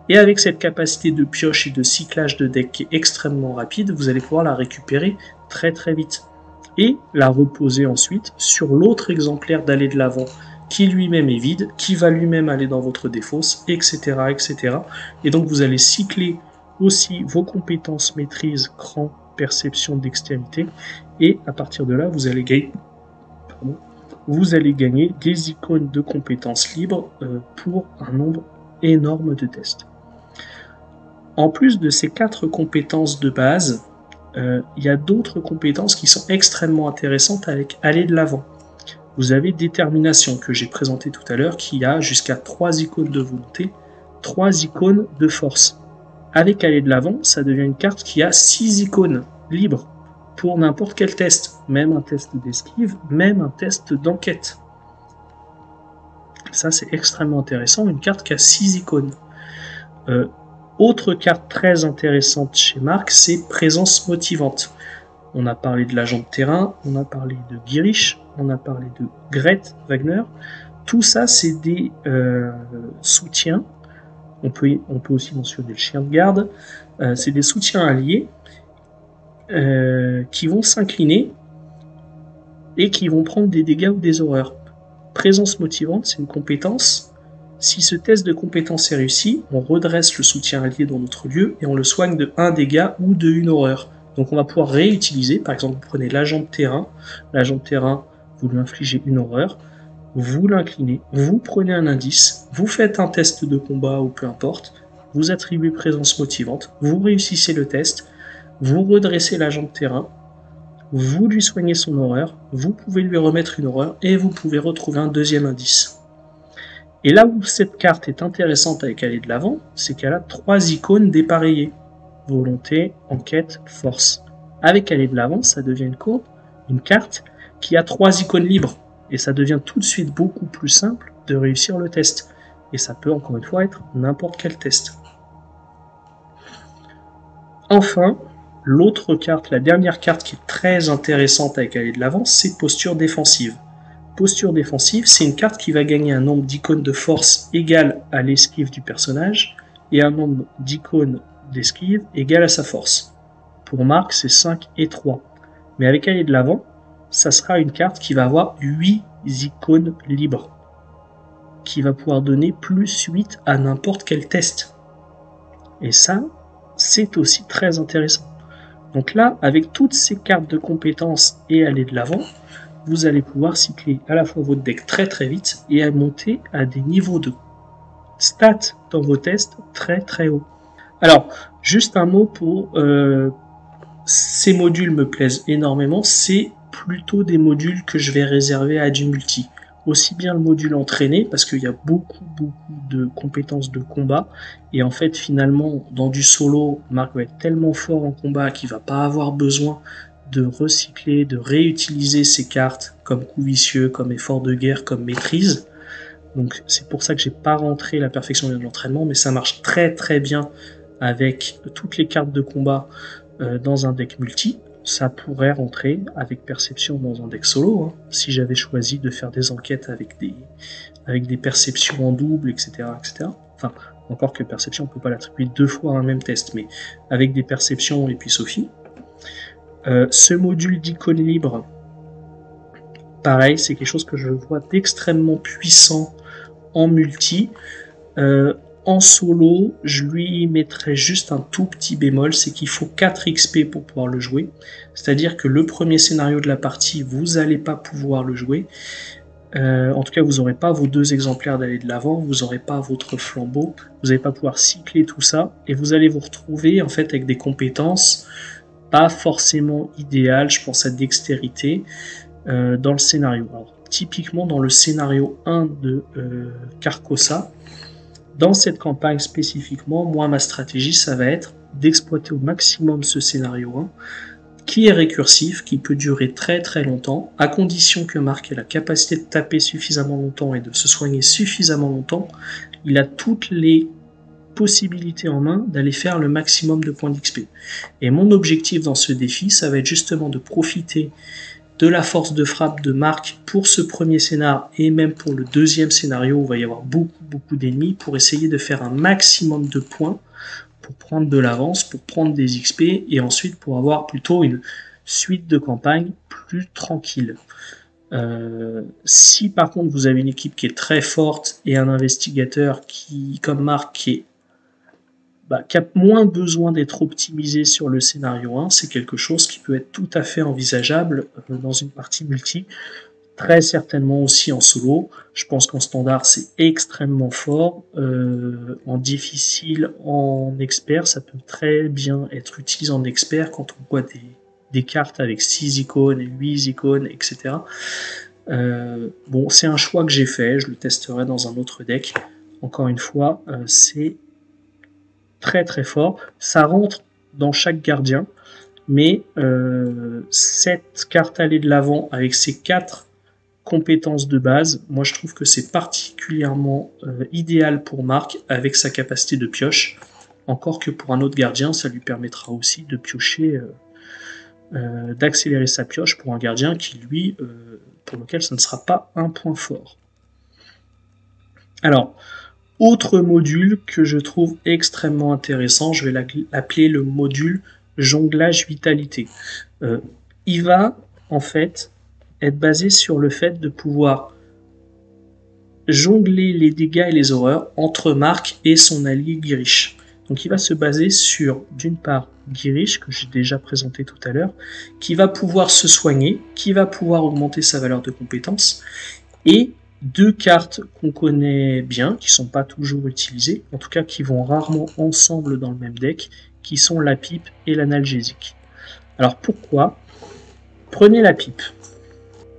[SPEAKER 1] Et avec cette capacité de pioche et de cyclage de deck qui est extrêmement rapide, vous allez pouvoir la récupérer très très vite. Et la reposer ensuite sur l'autre exemplaire d'aller de l'avant qui lui-même est vide, qui va lui-même aller dans votre défausse, etc., etc. Et donc vous allez cycler aussi vos compétences maîtrise, cran, perception, dextérité. Et à partir de là, vous allez gagner des icônes de compétences libres pour un nombre énorme de tests. En plus de ces 4 compétences de base, il y a d'autres compétences qui sont extrêmement intéressantes avec aller de l'avant. Vous avez détermination que j'ai présenté tout à l'heure qui a jusqu'à 3 icônes de volonté, 3 icônes de force. Avec aller de l'avant, ça devient une carte qui a 6 icônes libres pour n'importe quel test, même un test d'esquive, même un test d'enquête. Ça c'est extrêmement intéressant, une carte qui a 6 icônes. Autre carte très intéressante chez Marc, c'est présence motivante. On a parlé de l'agent de terrain, on a parlé de Girish, on a parlé de Gret Wagner. Tout ça c'est des soutiens. On peut aussi mentionner le chien de garde. C'est des soutiens alliés qui vont s'incliner et qui vont prendre des dégâts ou des horreurs. Présence motivante, c'est une compétence. Si ce test de compétence est réussi, on redresse le soutien allié dans notre lieu et on le soigne de 1 dégât ou de 1 horreur. Donc on va pouvoir réutiliser, par exemple vous prenez l'agent de terrain, vous lui infligez 1 horreur, vous l'inclinez, vous prenez un indice, vous faites un test de combat ou peu importe, vous attribuez présence motivante, vous réussissez le test, vous redressez l'agent de terrain, vous lui soignez son horreur, vous pouvez lui remettre 1 horreur et vous pouvez retrouver un deuxième indice. Et là où cette carte est intéressante avec aller de l'avant, c'est qu'elle a 3 icônes dépareillées. Volonté, enquête, force. Avec aller de l'avant, ça devient une carte qui a 3 icônes libres. Et ça devient tout de suite beaucoup plus simple de réussir le test. Et ça peut encore une fois être n'importe quel test. Enfin, l'autre carte, la dernière carte qui est très intéressante avec aller de l'avant, c'est posture défensive. Posture défensive, c'est une carte qui va gagner un nombre d'icônes de force égal à l'esquive du personnage et un nombre d'icônes d'esquive égal à sa force. Pour Marc, c'est 5 et 3. Mais avec aller de l'avant, ça sera une carte qui va avoir 8 icônes libres, qui va pouvoir donner plus 8 à n'importe quel test. Et ça, c'est aussi très intéressant. Donc là, avec toutes ces cartes de compétences et aller de l'avant, vous allez pouvoir cycler à la fois votre deck très très vite et à monter à des niveaux de stats dans vos tests très très hauts. Alors, juste un mot pour ces modules me plaisent énormément, c'est plutôt des modules que je vais réserver à du multi. Aussi bien le module entraîné, parce qu'il y a beaucoup de compétences de combat, et en fait finalement dans du solo, Marc va être tellement fort en combat qu'il va pas avoir besoin de recycler, de réutiliser ses cartes comme coup vicieux, comme effort de guerre, comme maîtrise. Donc c'est pour ça que j'ai pas rentré la perfection de l'entraînement, mais ça marche très très bien avec toutes les cartes de combat dans un deck multi. Ça pourrait rentrer avec perception dans un deck solo, hein, si j'avais choisi de faire des enquêtes avec des perceptions en double, etc., etc. Enfin, encore que perception, on peut pas l'attribuer 2 fois à un même test, mais avec des perceptions et puis Sophie. Ce module d'icônes libres, pareil, c'est quelque chose que je vois d'extrêmement puissant en multi. En solo, je lui mettrais juste un tout petit bémol, c'est qu'il faut 4 XP pour pouvoir le jouer. C'est-à-dire que le premier scénario de la partie, vous n'allez pas pouvoir le jouer. En tout cas, vous n'aurez pas vos 2 exemplaires d'aller de l'avant, vous n'aurez pas votre flambeau, vous n'allez pas pouvoir cycler tout ça, et vous allez vous retrouver en fait avec des compétences pas forcément idéales, je pense à dextérité, dans le scénario. Alors, typiquement dans le scénario 1 de Carcosa, dans cette campagne spécifiquement, moi ma stratégie ça va être d'exploiter au maximum ce scénario 1, qui est récursif, qui peut durer très très longtemps, à condition que Marc ait la capacité de taper suffisamment longtemps et de se soigner suffisamment longtemps. Il a toutes les possibilités en main d'aller faire le maximum de points d'XP. Et mon objectif dans ce défi, ça va être justement de profiter de la force de frappe de Marc pour ce premier scénar et même pour le deuxième scénario où il va y avoir beaucoup d'ennemis pour essayer de faire un maximum de points pour prendre de l'avance, pour prendre des XP et ensuite pour avoir plutôt une suite de campagne plus tranquille. Si par contre vous avez une équipe qui est très forte et un investigateur qui, comme Marc, qui a moins besoin d'être optimisé sur le scénario 1, c'est quelque chose qui peut être tout à fait envisageable dans une partie multi, très certainement aussi en solo. Je pense qu'en standard c'est extrêmement fort, en difficile, en expert, ça peut très bien être utilisé en expert quand on voit des cartes avec 6 icônes, 8 icônes, etc. Bon, c'est un choix que j'ai fait, je le testerai dans un autre deck. Encore une fois, c'est très fort. Ça rentre dans chaque gardien, mais cette carte allée de l'avant avec ses 4 compétences de base, moi je trouve que c'est particulièrement idéal pour Marc avec sa capacité de pioche. Encore que pour un autre gardien, ça lui permettra aussi de piocher, d'accélérer sa pioche pour un gardien qui lui, pour lequel ça ne sera pas un point fort. Alors, autre module que je trouve extrêmement intéressant, je vais l'appeler le module jonglage vitalité. Il va en fait être basé sur le fait de pouvoir jongler les dégâts et les horreurs entre Marc et son allié Girish. Donc il va se baser sur, d'une part, Girish, que j'ai déjà présenté tout à l'heure, qui va pouvoir se soigner, qui va pouvoir augmenter sa valeur de compétence, et 2 cartes qu'on connaît bien, qui ne sont pas toujours utilisées, en tout cas qui vont rarement ensemble dans le même deck, qui sont la pipe et l'analgésique. Alors pourquoi? Prenez la pipe.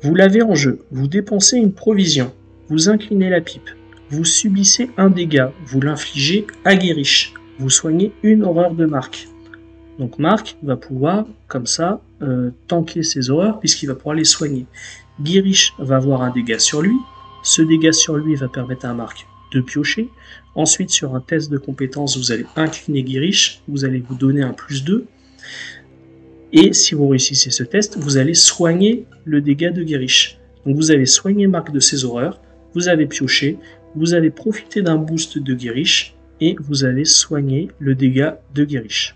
[SPEAKER 1] Vous l'avez en jeu, vous dépensez une provision, vous inclinez la pipe, vous subissez un dégât, vous l'infligez à Girish, vous soignez une horreur de Marc. Donc Marc va pouvoir, comme ça, tanker ses horreurs, puisqu'il va pouvoir les soigner. Girish va avoir un dégât sur lui, ce dégât sur lui va permettre à Marc de piocher. Ensuite, sur un test de compétence, vous allez incliner Girish, vous allez vous donner un +2. Et si vous réussissez ce test, vous allez soigner le dégât de Girish. Donc vous avez soigné Marc de ses horreurs, vous avez pioché, vous avez profité d'un boost de Girish, et vous avez soigné le dégât de Girish.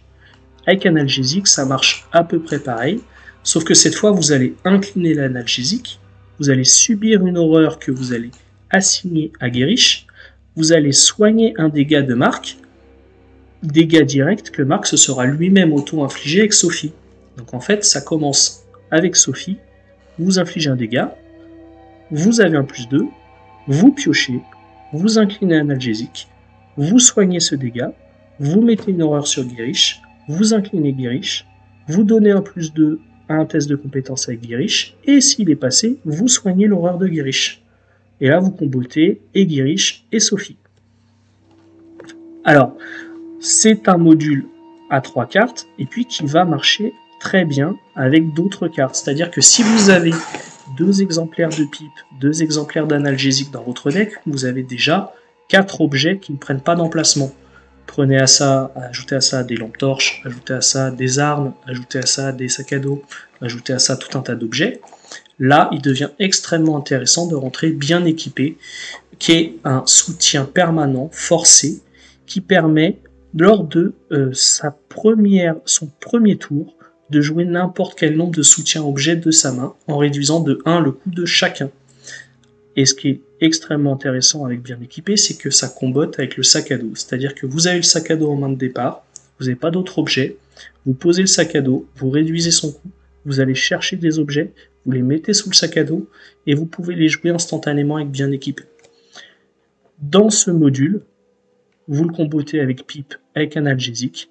[SPEAKER 1] Avec analgésique, ça marche à peu près pareil, sauf que cette fois, vous allez incliner l'analgésique, vous allez subir une horreur que vous allez assigner à Girish, vous allez soigner un dégât de Marc, dégât direct que Marc se sera lui-même auto-infligé avec Sophie. Donc en fait, ça commence avec Sophie, vous infligez un dégât, vous avez un +2, vous piochez, vous inclinez analgésique, vous soignez ce dégât, vous mettez une horreur sur Girish, vous inclinez Girish, vous donnez un +2 à un test de compétence avec Girish, et s'il est passé, vous soignez l'horreur de Girish. Et là, vous combotez et Girish et Sophie. Alors, c'est un module à 3 cartes, et puis qui va marcher très bien avec d'autres cartes. C'est-à-dire que si vous avez 2 exemplaires de pipe, 2 exemplaires d'analgésique dans votre deck, vous avez déjà 4 objets qui ne prennent pas d'emplacement. Prenez à ça, ajoutez à ça des lampes torches, ajoutez à ça des armes, ajoutez à ça des sacs à dos, ajoutez à ça tout un tas d'objets. Là, il devient extrêmement intéressant de rentrer bien équipé, qui est un soutien permanent, forcé, qui permet, lors de son premier tour, de jouer n'importe quel nombre de soutiens objets de sa main, en réduisant de 1 le coût de chacun. Et ce qui est extrêmement intéressant avec bien équipé, c'est que ça combote avec le sac à dos. C'est-à-dire que vous avez le sac à dos en main de départ, vous n'avez pas d'autres objets, vous posez le sac à dos, vous réduisez son coût, vous allez chercher des objets, vous les mettez sous le sac à dos, et vous pouvez les jouer instantanément avec bien équipé. Dans ce module, vous le combotez avec pipe, avec analgésique,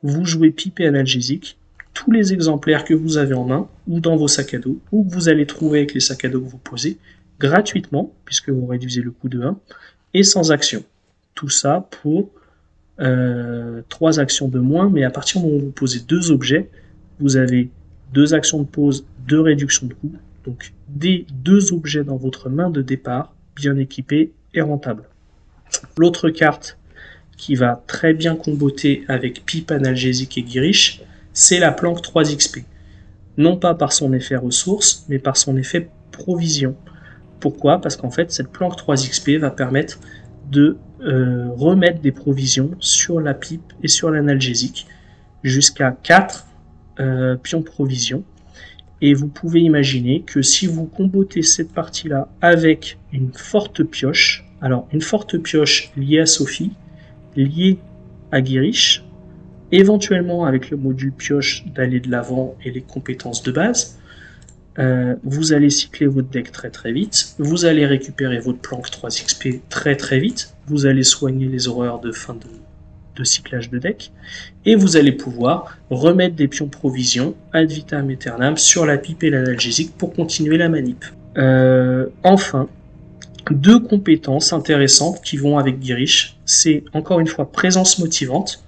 [SPEAKER 1] vous jouez pipe et analgésique, tous les exemplaires que vous avez en main, ou dans vos sacs à dos, ou que vous allez trouver avec les sacs à dos que vous posez, gratuitement, puisque vous réduisez le coût de 1, et sans action. Tout ça pour 3 actions de moins, mais à partir du moment où vous posez 2 objets, vous avez 2 actions de pause, 2 réductions de coût, donc des 2 objets dans votre main de départ, bien équipés et rentables. L'autre carte qui va très bien comboter avec pipe, analgésique et Girish, c'est la planque 3 XP. non pas par son effet ressource, mais par son effet provision. Pourquoi? Parce qu'en fait, cette planque 3xp va permettre de remettre des provisions sur la pipe et sur l'analgésique, jusqu'à 4 pions provisions. Et vous pouvez imaginer que si vous combotez cette partie-là avec une forte pioche, alors une forte pioche liée à Sophie, liée à Guirish, éventuellement avec le module pioche d'aller de l'avant et les compétences de base, vous allez cycler votre deck très très vite, vous allez récupérer votre planque 3xp très très vite, vous allez soigner les horreurs de fin de cyclage de deck, et vous allez pouvoir remettre des pions provisions ad vitam aeternam sur la pipe et l'analgésique pour continuer la manip. Enfin, deux compétences intéressantes qui vont avec Guirish, c'est encore une fois présence motivante.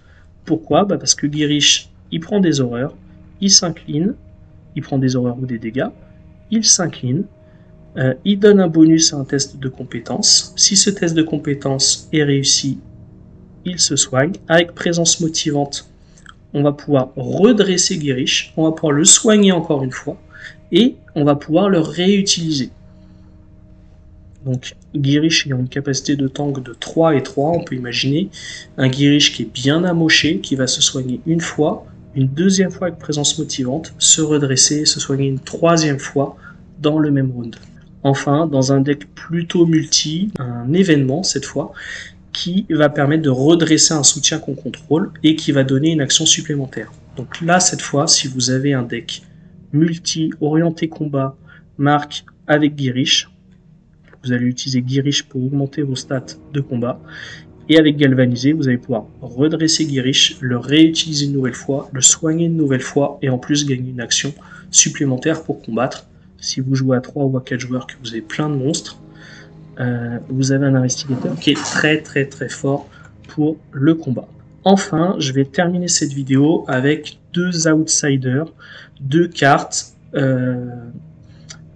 [SPEAKER 1] Pourquoi? Parce que Guirish, il prend des horreurs, il s'incline, il prend des horreurs ou des dégâts, il s'incline, il donne un bonus à un test de compétence. Si ce test de compétence est réussi, il se soigne. Avec présence motivante, on va pouvoir redresser Guirish, on va pouvoir le soigner encore une fois, et on va pouvoir le réutiliser. Donc Guirish ayant une capacité de tank de 3 et 3, on peut imaginer un Guirish qui est bien amoché, qui va se soigner une fois, une deuxième fois avec présence motivante, se redresser et se soigner une troisième fois dans le même round. Enfin, dans un deck plutôt multi, un événement cette fois, qui va permettre de redresser un soutien qu'on contrôle et qui va donner une action supplémentaire. Donc là, cette fois, si vous avez un deck multi, orienté combat, marque avec Guirish, vous allez utiliser Guirish pour augmenter vos stats de combat. Et avec Galvanisé, vous allez pouvoir redresser Guirish, le réutiliser une nouvelle fois, le soigner une nouvelle fois, et en plus gagner une action supplémentaire pour combattre. Si vous jouez à 3 ou à 4 joueurs, que vous avez plein de monstres, vous avez un investigateur qui est très très très fort pour le combat. Enfin, je vais terminer cette vidéo avec deux outsiders, deux cartes,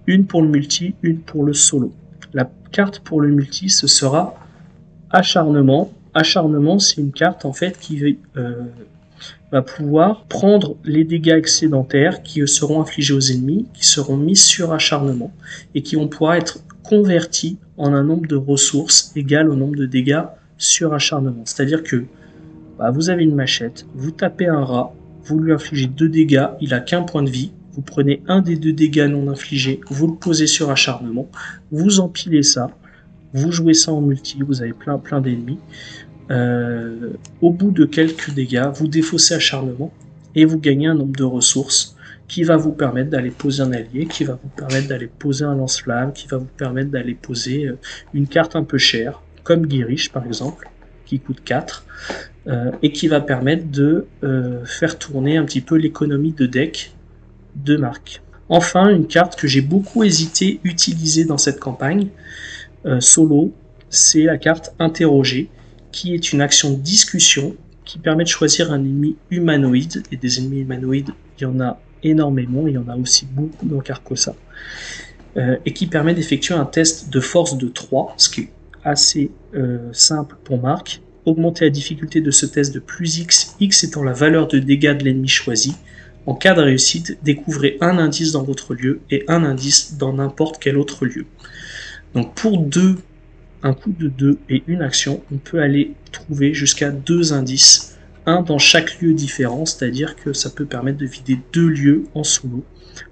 [SPEAKER 1] une pour le multi, une pour le solo. La carte pour le multi, ce sera Acharnement. Acharnement, c'est une carte en fait qui va pouvoir prendre les dégâts excédentaires qui seront infligés aux ennemis, qui seront mis sur acharnement et qui vont pouvoir être convertis en un nombre de ressources égal au nombre de dégâts sur acharnement. C'est-à-dire que vous avez une machette, vous tapez un rat, vous lui infligez 2 dégâts, il a qu'un point de vie, vous prenez un des 2 dégâts non infligés, vous le posez sur acharnement, vous empilez ça, vous jouez ça en multi, vous avez plein d'ennemis. Au bout de quelques dégâts, vous défaussez acharnement et vous gagnez un nombre de ressources qui va vous permettre d'aller poser un allié, qui va vous permettre d'aller poser un lance-flamme, qui va vous permettre d'aller poser une carte un peu chère, comme Guirish par exemple, qui coûte 4, et qui va permettre de faire tourner un petit peu l'économie de deck de marque. Enfin, une carte que j'ai beaucoup hésité à utiliser dans cette campagne, solo, c'est la carte Interroger, qui est une action de discussion qui permet de choisir un ennemi humanoïde, et des ennemis humanoïdes, il y en a énormément, il y en a aussi beaucoup dans Carcosa, et qui permet d'effectuer un test de force de 3, ce qui est assez simple pour Marc. Augmenter la difficulté de ce test de plus X, X étant la valeur de dégâts de l'ennemi choisi. En cas de réussite, découvrez un indice dans votre lieu et un indice dans n'importe quel autre lieu. Donc pour un coup de 2 et une action, on peut aller trouver jusqu'à 2 indices, un dans chaque lieu différent, c'est-à-dire que ça peut permettre de vider 2 lieux en solo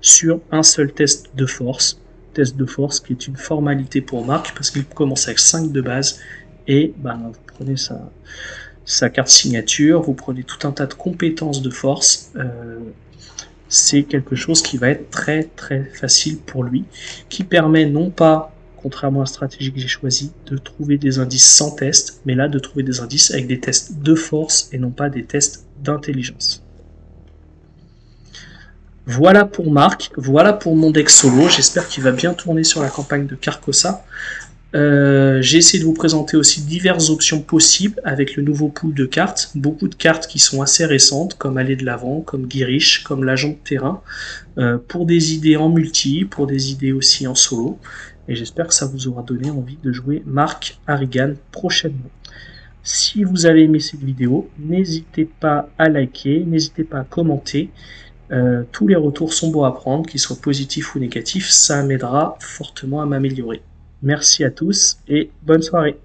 [SPEAKER 1] sur un seul test de force qui est une formalité pour Marc parce qu'il commence avec 5 de base et vous prenez sa carte signature, vous prenez tout un tas de compétences de force, c'est quelque chose qui va être très très facile pour lui, qui permet non pas, contrairement à la stratégie que j'ai choisie, de trouver des indices sans test, mais là de trouver des indices avec des tests de force et non pas des tests d'intelligence. Voilà pour Marc, voilà pour mon deck solo, j'espère qu'il va bien tourner sur la campagne de Carcosa. J'ai essayé de vous présenter aussi diverses options possibles avec le nouveau pool de cartes, beaucoup de cartes qui sont assez récentes, comme Aller de l'Avant, comme Guirish, comme l'agent de terrain, pour des idées en multi, pour des idées aussi en solo, et j'espère que ça vous aura donné envie de jouer Marc Harrigan prochainement. Si vous avez aimé cette vidéo, n'hésitez pas à liker, n'hésitez pas à commenter, Tous les retours sont bons à prendre, qu'ils soient positifs ou négatifs, ça m'aidera fortement à m'améliorer. Merci à tous et bonne soirée.